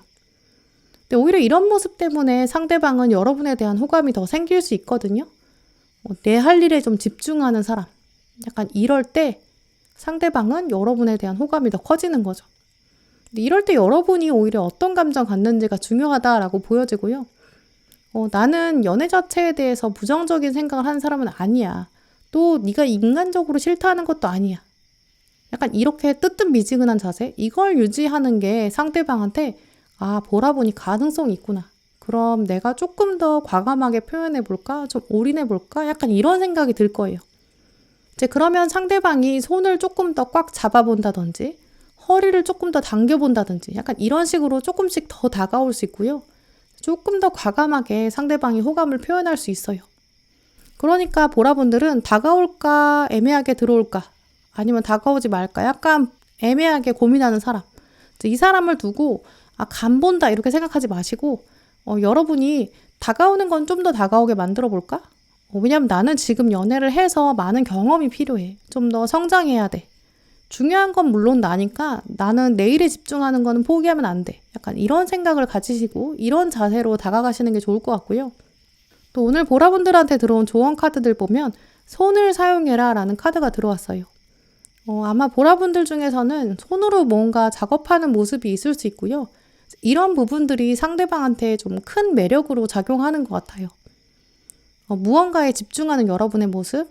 근데 오히려 이런 모습 때문에 상대방은 여러분에 대한 호감이 더 생길 수 있거든요. 내 할 일에 좀 집중하는 사람. 약간 이럴 때 상대방은 여러분에 대한 호감이 더 커지는 거죠. 근데 이럴 때 여러분이 오히려 어떤 감정 갖는지가 중요하다라고 보여지고요. 나는 연애 자체에 대해서 부정적인 생각을 하는 사람은 아니야. 또 네가 인간적으로 싫다는 것도 아니야. 약간 이렇게 뜨뜻미지근한 자세? 이걸 유지하는 게 상대방한테 보라 보니 가능성이 있구나. 그럼 내가 조금 더 과감하게 표현해볼까? 좀 올인해볼까? 약간 이런 생각이 들 거예요. 이제 그러면 상대방이 손을 조금 더 꽉 잡아본다든지 허리를 조금 더 당겨본다든지 약간 이런 식으로 조금씩 더 다가올 수 있고요. 조금 더 과감하게 상대방이 호감을 표현할 수 있어요. 그러니까 보라분들은 다가올까 애매하게 들어올까 아니면 다가오지 말까 약간 애매하게 고민하는 사람. 이 사람을 두고 간 본다 이렇게 생각하지 마시고 여러분이 다가오는 건 좀 더 다가오게 만들어 볼까? 왜냐면 나는 지금 연애를 해서 많은 경험이 필요해. 좀 더 성장해야 돼. 중요한 건 물론 나니까 나는 내일에 집중하는 거는 포기하면 안 돼. 약간 이런 생각을 가지시고 이런 자세로 다가가시는 게 좋을 것 같고요. 또 오늘 보라분들한테 들어온 조언 카드들 보면 손을 사용해라 라는 카드가 들어왔어요. 아마 보라분들 중에서는 손으로 뭔가 작업하는 모습이 있을 수 있고요. 이런 부분들이 상대방한테 좀 큰 매력으로 작용하는 것 같아요. 무언가에 집중하는 여러분의 모습,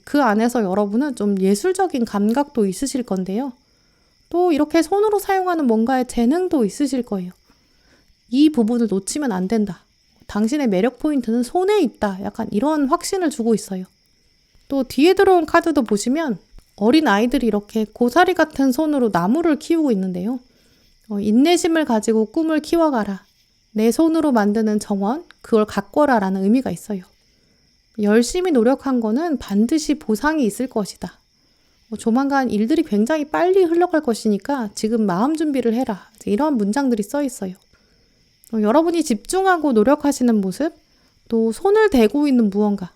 그 안에서 여러분은 좀 예술적인 감각도 있으실 건데요. 또 이렇게 손으로 사용하는 뭔가의 재능도 있으실 거예요. 이 부분을 놓치면 안 된다. 당신의 매력 포인트는 손에 있다. 약간 이런 확신을 주고 있어요. 또 뒤에 들어온 카드도 보시면 어린 아이들이 이렇게 고사리 같은 손으로 나무를 키우고 있는데요. 인내심을 가지고 꿈을 키워가라. 내 손으로 만드는 정원, 그걸 가꿔라 라는 의미가 있어요. 열심히 노력한 거는 반드시 보상이 있을 것이다. 조만간 일들이 굉장히 빨리 흘러갈 것이니까 지금 마음 준비를 해라. 이런 문장들이 써 있어요. 여러분이 집중하고 노력하시는 모습, 또 손을 대고 있는 무언가,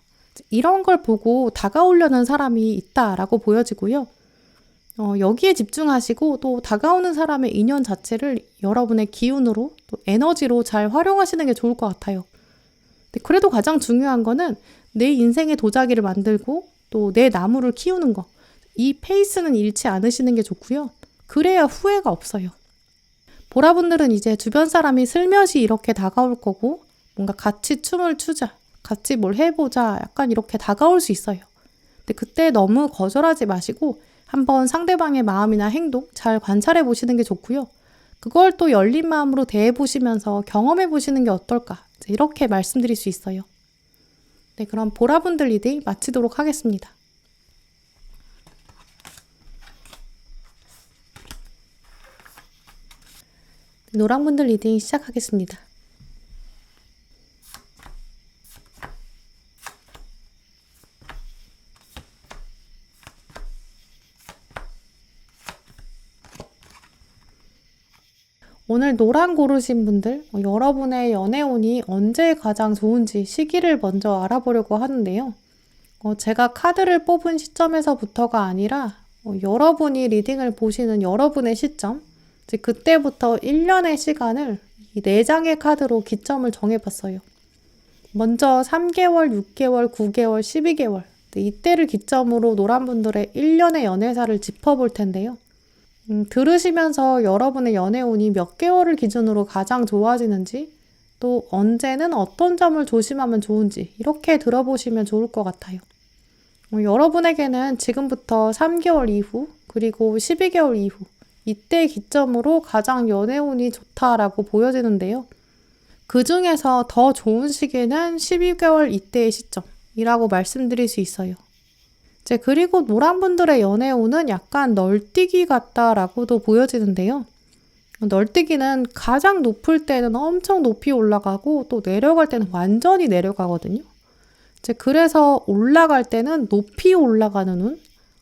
이런 걸 보고 다가오려는 사람이 있다라고 보여지고요. 여기에 집중하시고 또 다가오는 사람의 인연 자체를 여러분의 기운으로 또 에너지로 잘 활용하시는 게 좋을 것 같아요. 그래도 가장 중요한 거는 내 인생의 도자기를 만들고 또 내 나무를 키우는 거. 이 페이스는 잃지 않으시는 게 좋고요. 그래야 후회가 없어요. 보라분들은 이제 주변 사람이 슬며시 이렇게 다가올 거고 뭔가 같이 춤을 추자, 같이 뭘 해보자 약간 이렇게 다가올 수 있어요. 근데 그때 너무 거절하지 마시고 한번 상대방의 마음이나 행동 잘 관찰해 보시는 게 좋고요. 그걸 또 열린 마음으로 대해 보시면서 경험해 보시는 게 어떨까 이렇게 말씀드릴 수 있어요. 네, 그럼 보라분들 리딩 마치도록 하겠습니다. 노랑분들 리딩 시작하겠습니다. 오늘 노랑 고르신 분들, 여러분의 연애운이 언제 가장 좋은지 시기를 먼저 알아보려고 하는데요. 제가 카드를 뽑은 시점에서부터가 아니라 여러분이 리딩을 보시는 여러분의 시점, 즉 그때부터 1년의 시간을 이 4장의 카드로 기점을 정해봤어요. 먼저 3개월, 6개월, 9개월, 12개월 이때를 기점으로 노란분들의 1년의 연애사를 짚어볼 텐데요. 들으시면서 여러분의 연애운이 몇 개월을 기준으로 가장 좋아지는지 또 언제는 어떤 점을 조심하면 좋은지 이렇게 들어보시면 좋을 것 같아요. 여러분에게는 지금부터 3개월 이후 그리고 12개월 이후 이때 기점으로 가장 연애운이 좋다라고 보여지는데요. 그 중에서 더 좋은 시기는 12개월 이때의 시점이라고 말씀드릴 수 있어요. 그리고 노란분들의 연애운은 약간 널뛰기 같다라고도 보여지는데요. 널뛰기는 가장 높을 때는 엄청 높이 올라가고 또 내려갈 때는 완전히 내려가거든요. 그래서 올라갈 때는 높이 올라가는 운,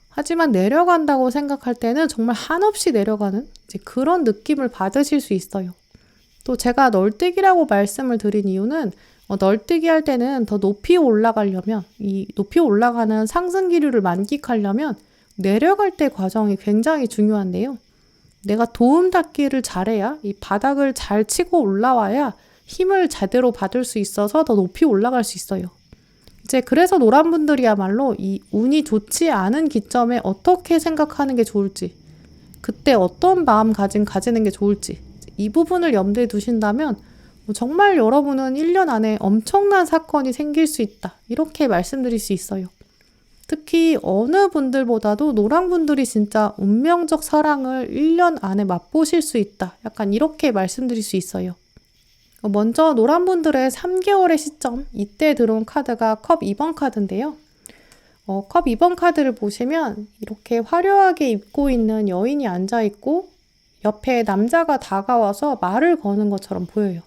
하지만 내려간다고 생각할 때는 정말 한없이 내려가는 그런 느낌을 받으실 수 있어요. 또 제가 널뛰기라고 말씀을 드린 이유는 널뛰기 할 때는 더 높이 올라가려면 이 높이 올라가는 상승 기류를 만끽하려면 내려갈 때 과정이 굉장히 중요한데요. 내가 도움 닫기를 잘해야 이 바닥을 잘 치고 올라와야 힘을 제대로 받을 수 있어서 더 높이 올라갈 수 있어요. 그래서 노란분들이야말로 이 운이 좋지 않은 기점에 어떻게 생각하는 게 좋을지, 그때 어떤 마음가짐 가지는 게 좋을지 이 부분을 염두에 두신다면 정말 여러분은 1년 안에 엄청난 사건이 생길 수 있다. 이렇게 말씀드릴 수 있어요. 특히 어느 분들보다도 노랑분들이 진짜 운명적 사랑을 1년 안에 맛보실 수 있다. 약간 이렇게 말씀드릴 수 있어요. 먼저 노란분들의 3개월의 시점, 이때 들어온 카드가 컵 2번 카드인데요. 컵 2번 카드를 보시면 이렇게 화려하게 입고 있는 여인이 앉아있고 옆에 남자가 다가와서 말을 거는 것처럼 보여요.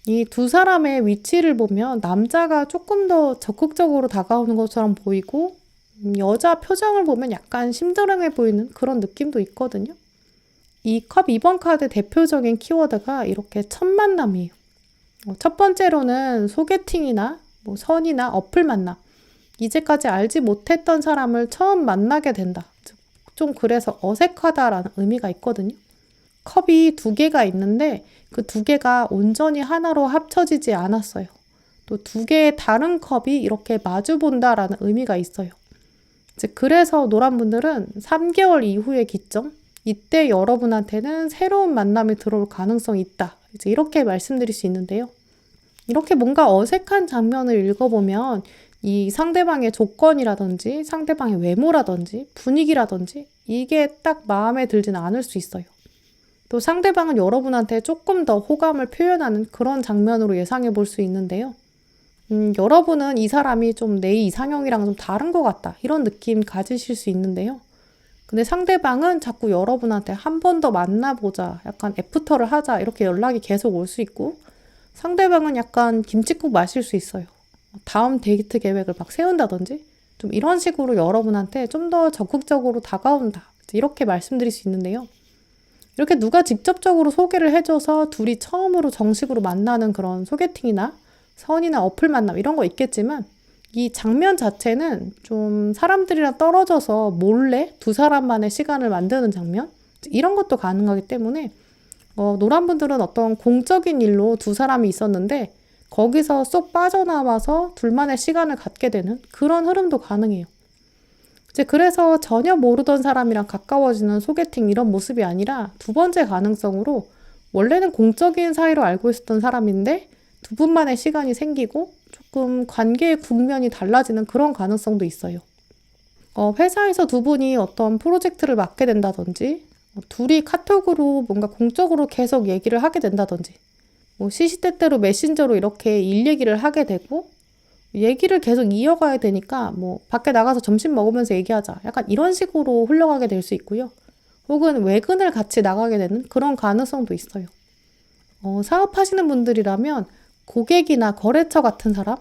이 두 사람의 위치를 보면 남자가 조금 더 적극적으로 다가오는 것처럼 보이고 여자 표정을 보면 약간 심드렁해 보이는 그런 느낌도 있거든요. 이 컵 2번 카드 대표적인 키워드가 이렇게 첫 만남이에요. 첫 번째로는 소개팅이나 선이나 어플 만남. 이제까지 알지 못했던 사람을 처음 만나게 된다. 좀 그래서 어색하다라는 의미가 있거든요. 컵이 2개가 있는데 그 2개가 온전히 하나로 합쳐지지 않았어요. 또 2개의 다른 컵이 이렇게 마주 본다라는 의미가 있어요. 그래서 노란분들은 3개월 이후의 기점, 이때 여러분한테는 새로운 만남이 들어올 가능성이 있다. 이렇게 말씀드릴 수 있는데요. 이렇게 뭔가 어색한 장면을 읽어보면 이 상대방의 조건이라든지 상대방의 외모라든지 분위기라든지 이게 딱 마음에 들지는 않을 수 있어요. 또 상대방은 여러분한테 조금 더 호감을 표현하는 그런 장면으로 예상해 볼 수 있는데요. 여러분은 이 사람이 좀 내 이상형이랑 좀 다른 것 같다. 이런 느낌 가지실 수 있는데요. 근데 상대방은 자꾸 여러분한테 한 번 더 만나보자. 약간 애프터를 하자. 이렇게 연락이 계속 올 수 있고 상대방은 약간 김칫국 마실 수 있어요. 다음 데이트 계획을 막 세운다든지 좀 이런 식으로 여러분한테 좀 더 적극적으로 다가온다. 이렇게 말씀드릴 수 있는데요. 이렇게 누가 직접적으로 소개를 해줘서 둘이 처음으로 정식으로 만나는 그런 소개팅이나 선이나 어플 만남 이런 거 있겠지만 이 장면 자체는 좀 사람들이랑 떨어져서 몰래 두 사람만의 시간을 만드는 장면 이런 것도 가능하기 때문에 노란분들은 어떤 공적인 일로 두 사람이 있었는데 거기서 쏙 빠져나와서 둘만의 시간을 갖게 되는 그런 흐름도 가능해요. 그래서 전혀 모르던 사람이랑 가까워지는 소개팅 이런 모습이 아니라 두 번째 가능성으로 원래는 공적인 사이로 알고 있었던 사람인데 두 분만의 시간이 생기고 조금 관계의 국면이 달라지는 그런 가능성도 있어요. 회사에서 두 분이 어떤 프로젝트를 맡게 된다든지 둘이 카톡으로 뭔가 공적으로 계속 얘기를 하게 된다든지 시시때때로 메신저로 이렇게 일 얘기를 하게 되고 얘기를 계속 이어가야 되니까 밖에 나가서 점심 먹으면서 얘기하자. 약간 이런 식으로 흘러가게 될 수 있고요. 혹은 외근을 같이 나가게 되는 그런 가능성도 있어요. 사업하시는 분들이라면 고객이나 거래처 같은 사람,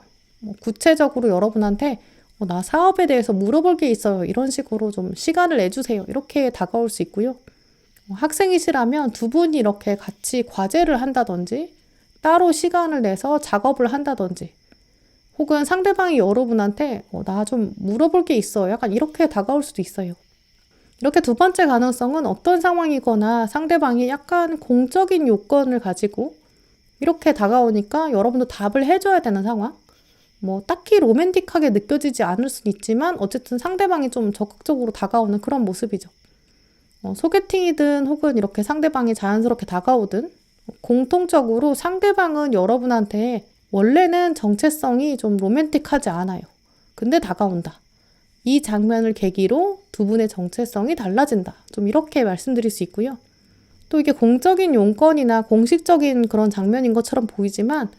구체적으로 여러분한테 나 사업에 대해서 물어볼 게 있어요. 이런 식으로 좀 시간을 내주세요. 이렇게 다가올 수 있고요. 학생이시라면 두 분이 이렇게 같이 과제를 한다든지 따로 시간을 내서 작업을 한다든지 혹은 상대방이 여러분한테 나 좀 물어볼 게 있어. 약간 이렇게 다가올 수도 있어요. 이렇게 두 번째 가능성은 어떤 상황이거나 상대방이 약간 공적인 요건을 가지고 이렇게 다가오니까 여러분도 답을 해줘야 되는 상황. 딱히 로맨틱하게 느껴지지 않을 수는 있지만 어쨌든 상대방이 좀 적극적으로 다가오는 그런 모습이죠. 소개팅이든 혹은 이렇게 상대방이 자연스럽게 다가오든 공통적으로 상대방은 여러분한테 원래는 정체성이 좀 로맨틱하지 않아요. 근데 다가온다. 이 장면을 계기로 두 분의 정체성이 달라진다. 좀 이렇게 말씀드릴 수 있고요. 또 이게 공적인 용건이나 공식적인 그런 장면인 것처럼 보이지만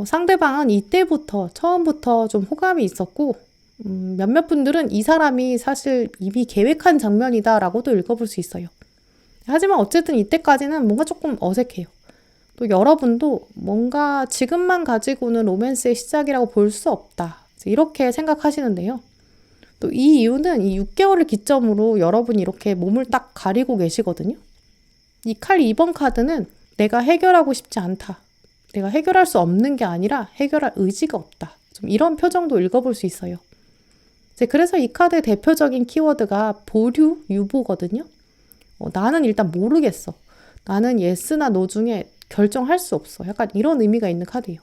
상대방은 이때부터 처음부터 좀 호감이 있었고 몇몇 분들은 이 사람이 사실 이미 계획한 장면이다라고도 읽어볼 수 있어요. 하지만 어쨌든 이때까지는 뭔가 조금 어색해요. 또 여러분도 뭔가 지금만 가지고는 로맨스의 시작이라고 볼 수 없다. 이렇게 생각하시는데요. 또 이 이유는 이 6개월을 기점으로 여러분이 이렇게 몸을 딱 가리고 계시거든요. 이 칼 2번 카드는 내가 해결하고 싶지 않다. 내가 해결할 수 없는 게 아니라 해결할 의지가 없다. 좀 이런 표정도 읽어볼 수 있어요. 그래서 이 카드의 대표적인 키워드가 보류, 유보거든요. 나는 일단 모르겠어. 나는 예스나 노 중에 결정할 수 없어. 약간 이런 의미가 있는 카드예요.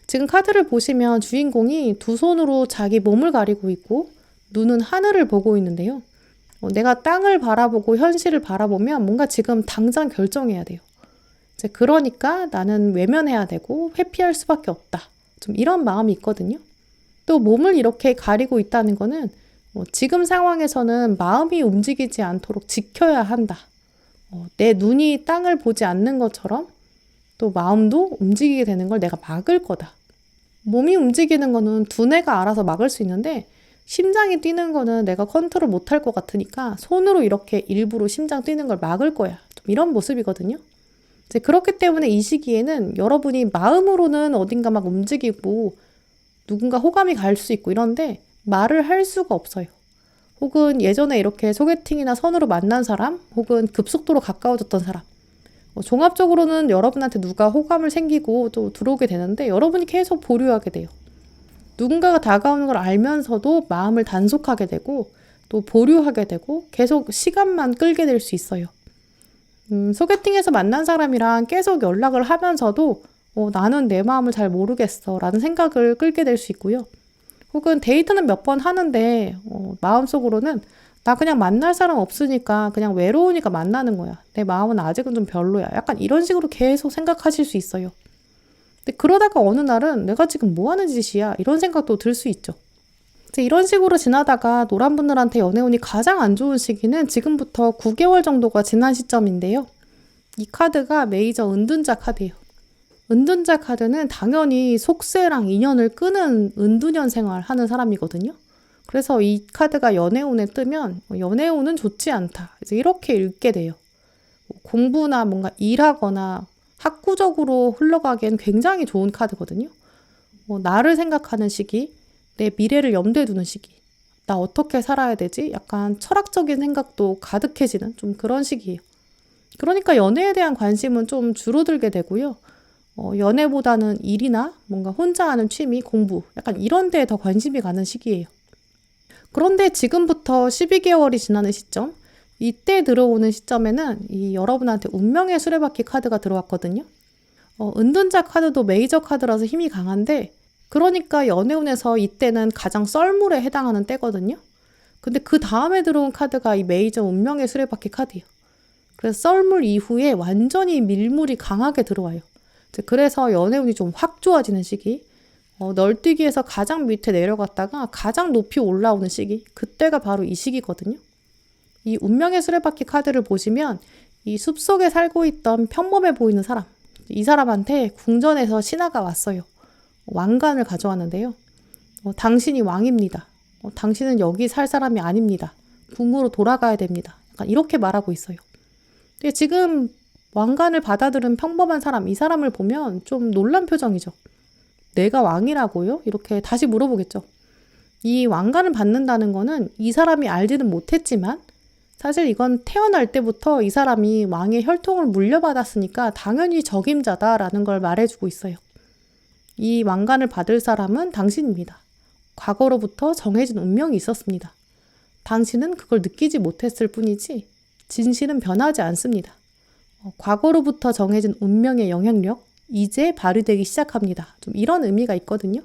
지금 카드를 보시면 주인공이 두 손으로 자기 몸을 가리고 있고 눈은 하늘을 보고 있는데요. 내가 땅을 바라보고 현실을 바라보면 뭔가 지금 당장 결정해야 돼요. 그러니까 나는 외면해야 되고 회피할 수밖에 없다. 좀 이런 마음이 있거든요. 또 몸을 이렇게 가리고 있다는 거는 지금 상황에서는 마음이 움직이지 않도록 지켜야 한다. 내 눈이 땅을 보지 않는 것처럼 또 마음도 움직이게 되는 걸 내가 막을 거다. 몸이 움직이는 거는 두뇌가 알아서 막을 수 있는데 심장이 뛰는 거는 내가 컨트롤 못할 것 같으니까 손으로 이렇게 일부러 심장 뛰는 걸 막을 거야. 좀 이런 모습이거든요. 그렇기 때문에 이 시기에는 여러분이 마음으로는 어딘가 막 움직이고 누군가 호감이 갈 수 있고 이런데 말을 할 수가 없어요. 혹은 예전에 이렇게 소개팅이나 선으로 만난 사람 혹은 급속도로 가까워졌던 사람 종합적으로는 여러분한테 누가 호감을 생기고 또 들어오게 되는데 여러분이 계속 보류하게 돼요. 누군가가 다가오는 걸 알면서도 마음을 단속하게 되고 또 보류하게 되고 계속 시간만 끌게 될 수 있어요. 소개팅에서 만난 사람이랑 계속 연락을 하면서도 나는 내 마음을 잘 모르겠어 라는 생각을 끌게 될 수 있고요. 혹은 데이트는 몇 번 하는데 마음속으로는 나 그냥 만날 사람 없으니까 그냥 외로우니까 만나는 거야. 내 마음은 아직은 좀 별로야. 약간 이런 식으로 계속 생각하실 수 있어요. 근데 그러다가 어느 날은 내가 지금 뭐 하는 짓이야? 이런 생각도 들 수 있죠. 이런 식으로 지나다가 노란 분들한테 연애운이 가장 안 좋은 시기는 지금부터 9개월 정도가 지난 시점인데요. 이 카드가 메이저 은둔자 카드예요. 은둔자 카드는 당연히 속세랑 인연을 끄는 은둔형 생활하는 사람이거든요. 그래서 이 카드가 연애운에 뜨면 연애운은 좋지 않다. 이렇게 읽게 돼요. 공부나 뭔가 일하거나 학구적으로 흘러가기엔 굉장히 좋은 카드거든요. 나를 생각하는 시기, 내 미래를 염두에 두는 시기, 나 어떻게 살아야 되지? 약간 철학적인 생각도 가득해지는 좀 그런 시기예요. 그러니까 연애에 대한 관심은 좀 줄어들게 되고요. 연애보다는 일이나 뭔가 혼자 하는 취미, 공부, 약간 이런 데에 더 관심이 가는 시기예요. 그런데 지금부터 12개월이 지나는 시점, 이때 들어오는 시점에는 이 여러분한테 운명의 수레바퀴 카드가 들어왔거든요. 은둔자 카드도 메이저 카드라서 힘이 강한데 그러니까 연애운에서 이때는 가장 썰물에 해당하는 때거든요. 근데 그 다음에 들어온 카드가 이 메이저 운명의 수레바퀴 카드예요. 그래서 썰물 이후에 완전히 밀물이 강하게 들어와요. 그래서 연애운이 좀 확 좋아지는 시기, 널뛰기에서 가장 밑에 내려갔다가 가장 높이 올라오는 시기, 그때가 바로 이 시기거든요. 이 운명의 수레바퀴 카드를 보시면 이 숲속에 살고 있던 평범해 보이는 사람, 이 사람한테 궁전에서 신하가 왔어요. 왕관을 가져왔는데요. 당신이 왕입니다. 당신은 여기 살 사람이 아닙니다. 궁으로 돌아가야 됩니다. 약간 이렇게 말하고 있어요. 근데 지금 왕관을 받아들은 평범한 사람, 이 사람을 보면 좀 놀란 표정이죠. 내가 왕이라고요? 이렇게 다시 물어보겠죠. 이 왕관을 받는다는 거는 이 사람이 알지는 못했지만 사실 이건 태어날 때부터 이 사람이 왕의 혈통을 물려받았으니까 당연히 적임자다라는 걸 말해주고 있어요. 이 왕관을 받을 사람은 당신입니다. 과거로부터 정해진 운명이 있었습니다. 당신은 그걸 느끼지 못했을 뿐이지 진실은 변하지 않습니다. 과거로부터 정해진 운명의 영향력, 이제 발휘되기 시작합니다. 좀 이런 의미가 있거든요.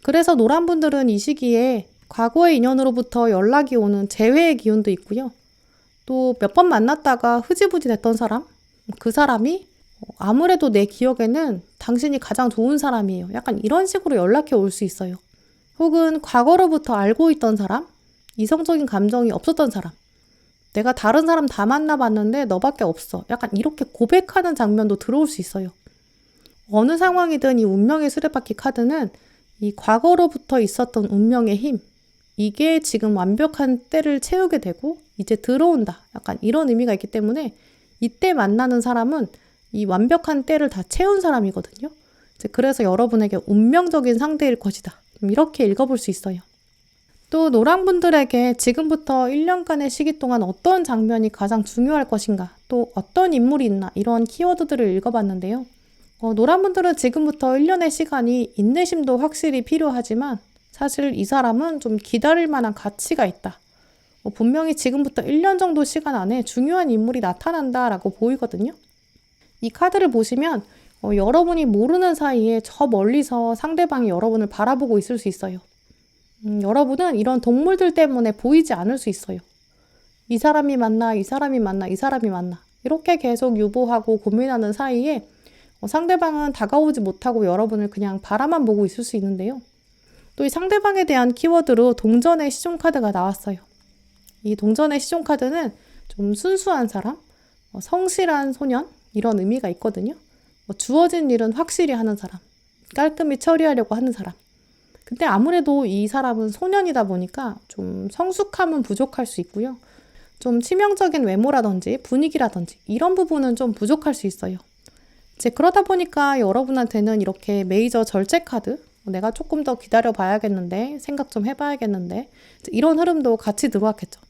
그래서 노란 분들은 이 시기에 과거의 인연으로부터 연락이 오는 재회의 기운도 있고요. 또 몇 번 만났다가 흐지부지 됐던 사람, 그 사람이 아무래도 내 기억에는 당신이 가장 좋은 사람이에요. 약간 이런 식으로 연락이 올 수 있어요. 혹은 과거로부터 알고 있던 사람, 이성적인 감정이 없었던 사람. 내가 다른 사람 다 만나봤는데 너밖에 없어. 약간 이렇게 고백하는 장면도 들어올 수 있어요. 어느 상황이든 이 운명의 수레바퀴 카드는 이 과거로부터 있었던 운명의 힘, 이게 지금 완벽한 때를 채우게 되고 이제 들어온다. 약간 이런 의미가 있기 때문에 이때 만나는 사람은 이 완벽한 때를 다 채운 사람이거든요. 그래서 여러분에게 운명적인 상대일 것이다. 이렇게 읽어볼 수 있어요. 또 노랑분들에게 지금부터 1년간의 시기 동안 어떤 장면이 가장 중요할 것인가, 또 어떤 인물이 있나, 이런 키워드들을 읽어봤는데요. 노랑분들은 지금부터 1년의 시간이 인내심도 확실히 필요하지만 사실 이 사람은 좀 기다릴 만한 가치가 있다. 분명히 지금부터 1년 정도 시간 안에 중요한 인물이 나타난다라고 보이거든요. 이 카드를 보시면 여러분이 모르는 사이에 저 멀리서 상대방이 여러분을 바라보고 있을 수 있어요. 여러분은 이런 동물들 때문에 보이지 않을 수 있어요. 이 사람이 맞나, 이 사람이 맞나, 이 사람이 맞나. 이렇게 계속 유보하고 고민하는 사이에 상대방은 다가오지 못하고 여러분을 그냥 바라만 보고 있을 수 있는데요. 또 이 상대방에 대한 키워드로 동전의 시종 카드가 나왔어요. 이 동전의 시종 카드는 좀 순수한 사람, 성실한 소년, 이런 의미가 있거든요. 주어진 일은 확실히 하는 사람, 깔끔히 처리하려고 하는 사람. 근데 아무래도 이 사람은 소년이다 보니까 좀 성숙함은 부족할 수 있고요. 좀 치명적인 외모라든지 분위기라든지 이런 부분은 좀 부족할 수 있어요. 이제 그러다 보니까 여러분한테는 이렇게 메이저 절제 카드, 내가 조금 더 기다려 봐야겠는데, 생각 좀 해봐야겠는데, 이런 흐름도 같이 들어왔겠죠.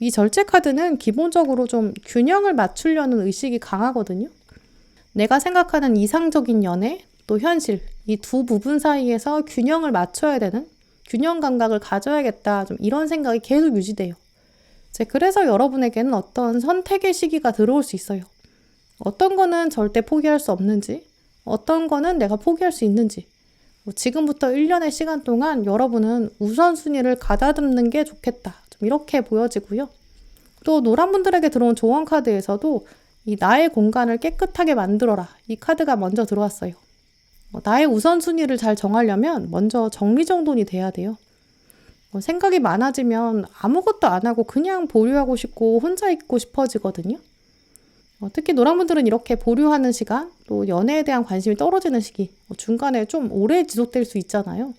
이 절제 카드는 기본적으로 좀 균형을 맞추려는 의식이 강하거든요. 내가 생각하는 이상적인 연애, 또 현실, 이 두 부분 사이에서 균형을 맞춰야 되는, 균형 감각을 가져야겠다, 좀 이런 생각이 계속 유지돼요. 그래서 여러분에게는 어떤 선택의 시기가 들어올 수 있어요. 어떤 거는 절대 포기할 수 없는지, 어떤 거는 내가 포기할 수 있는지, 지금부터 1년의 시간 동안 여러분은 우선순위를 가다듬는 게 좋겠다. 좀 이렇게 보여지고요. 또 노란분들에게 들어온 조언 카드에서도 이 나의 공간을 깨끗하게 만들어라. 이 카드가 먼저 들어왔어요. 나의 우선순위를 잘 정하려면 먼저 정리정돈이 돼야 돼요. 생각이 많아지면 아무것도 안 하고 그냥 보류하고 싶고 혼자 있고 싶어지거든요. 특히 노랑분들은 이렇게 보류하는 시간, 또 연애에 대한 관심이 떨어지는 시기, 중간에 좀 오래 지속될 수 있잖아요.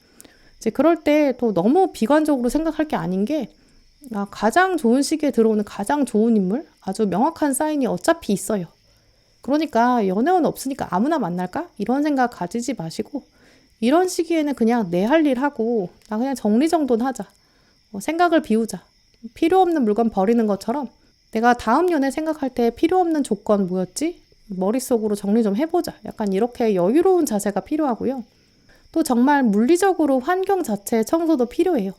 이제 그럴 때 또 너무 비관적으로 생각할 게 아닌 게 가장 좋은 시기에 들어오는 가장 좋은 인물, 아주 명확한 사인이 어차피 있어요. 그러니까 연애운 없으니까 아무나 만날까? 이런 생각 가지지 마시고 이런 시기에는 그냥 내 할 일 하고 나 그냥 정리정돈하자. 생각을 비우자. 필요 없는 물건 버리는 것처럼 내가 다음 연애 생각할 때 필요 없는 조건 뭐였지? 머릿속으로 정리 좀 해보자. 약간 이렇게 여유로운 자세가 필요하고요. 또 정말 물리적으로 환경 자체의 청소도 필요해요.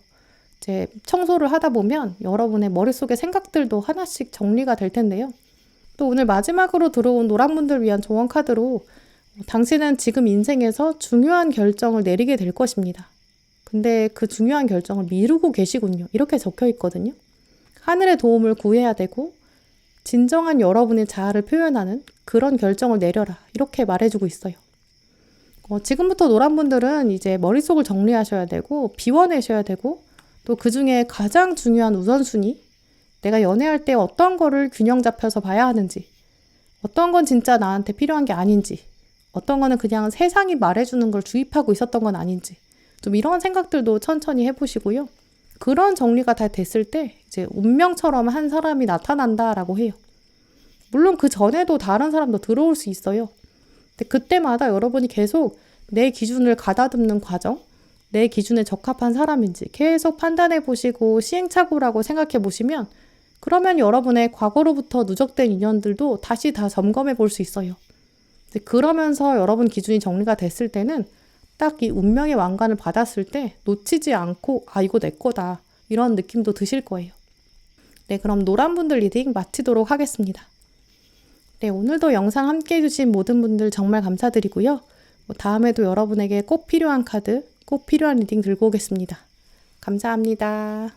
이제 청소를 하다 보면 여러분의 머릿속의 생각들도 하나씩 정리가 될 텐데요. 또 오늘 마지막으로 들어온 노랑분들 위한 조언 카드로 당신은 지금 인생에서 중요한 결정을 내리게 될 것입니다. 근데 그 중요한 결정을 미루고 계시군요. 이렇게 적혀 있거든요. 하늘의 도움을 구해야 되고 진정한 여러분의 자아를 표현하는 그런 결정을 내려라. 이렇게 말해주고 있어요. 지금부터 노란분들은 이제 머릿속을 정리하셔야 되고 비워내셔야 되고 또 그중에 가장 중요한 우선순위, 내가 연애할 때 어떤 거를 균형 잡혀서 봐야 하는지, 어떤 건 진짜 나한테 필요한 게 아닌지, 어떤 거는 그냥 세상이 말해주는 걸 주입하고 있었던 건 아닌지, 좀 이런 생각들도 천천히 해보시고요. 그런 정리가 다 됐을 때 이제 운명처럼 한 사람이 나타난다라고 해요. 물론 그 전에도 다른 사람도 들어올 수 있어요. 근데 그때마다 여러분이 계속 내 기준을 가다듬는 과정, 내 기준에 적합한 사람인지 계속 판단해 보시고 시행착오라고 생각해 보시면 그러면 여러분의 과거로부터 누적된 인연들도 다시 다 점검해 볼 수 있어요. 그러면서 여러분 기준이 정리가 됐을 때는 딱 이 운명의 왕관을 받았을 때 놓치지 않고 이거 내 거다 이런 느낌도 드실 거예요. 네, 그럼 노란분들 리딩 마치도록 하겠습니다. 네, 오늘도 영상 함께 해주신 모든 분들 정말 감사드리고요. 다음에도 여러분에게 꼭 필요한 카드, 꼭 필요한 리딩 들고 오겠습니다. 감사합니다.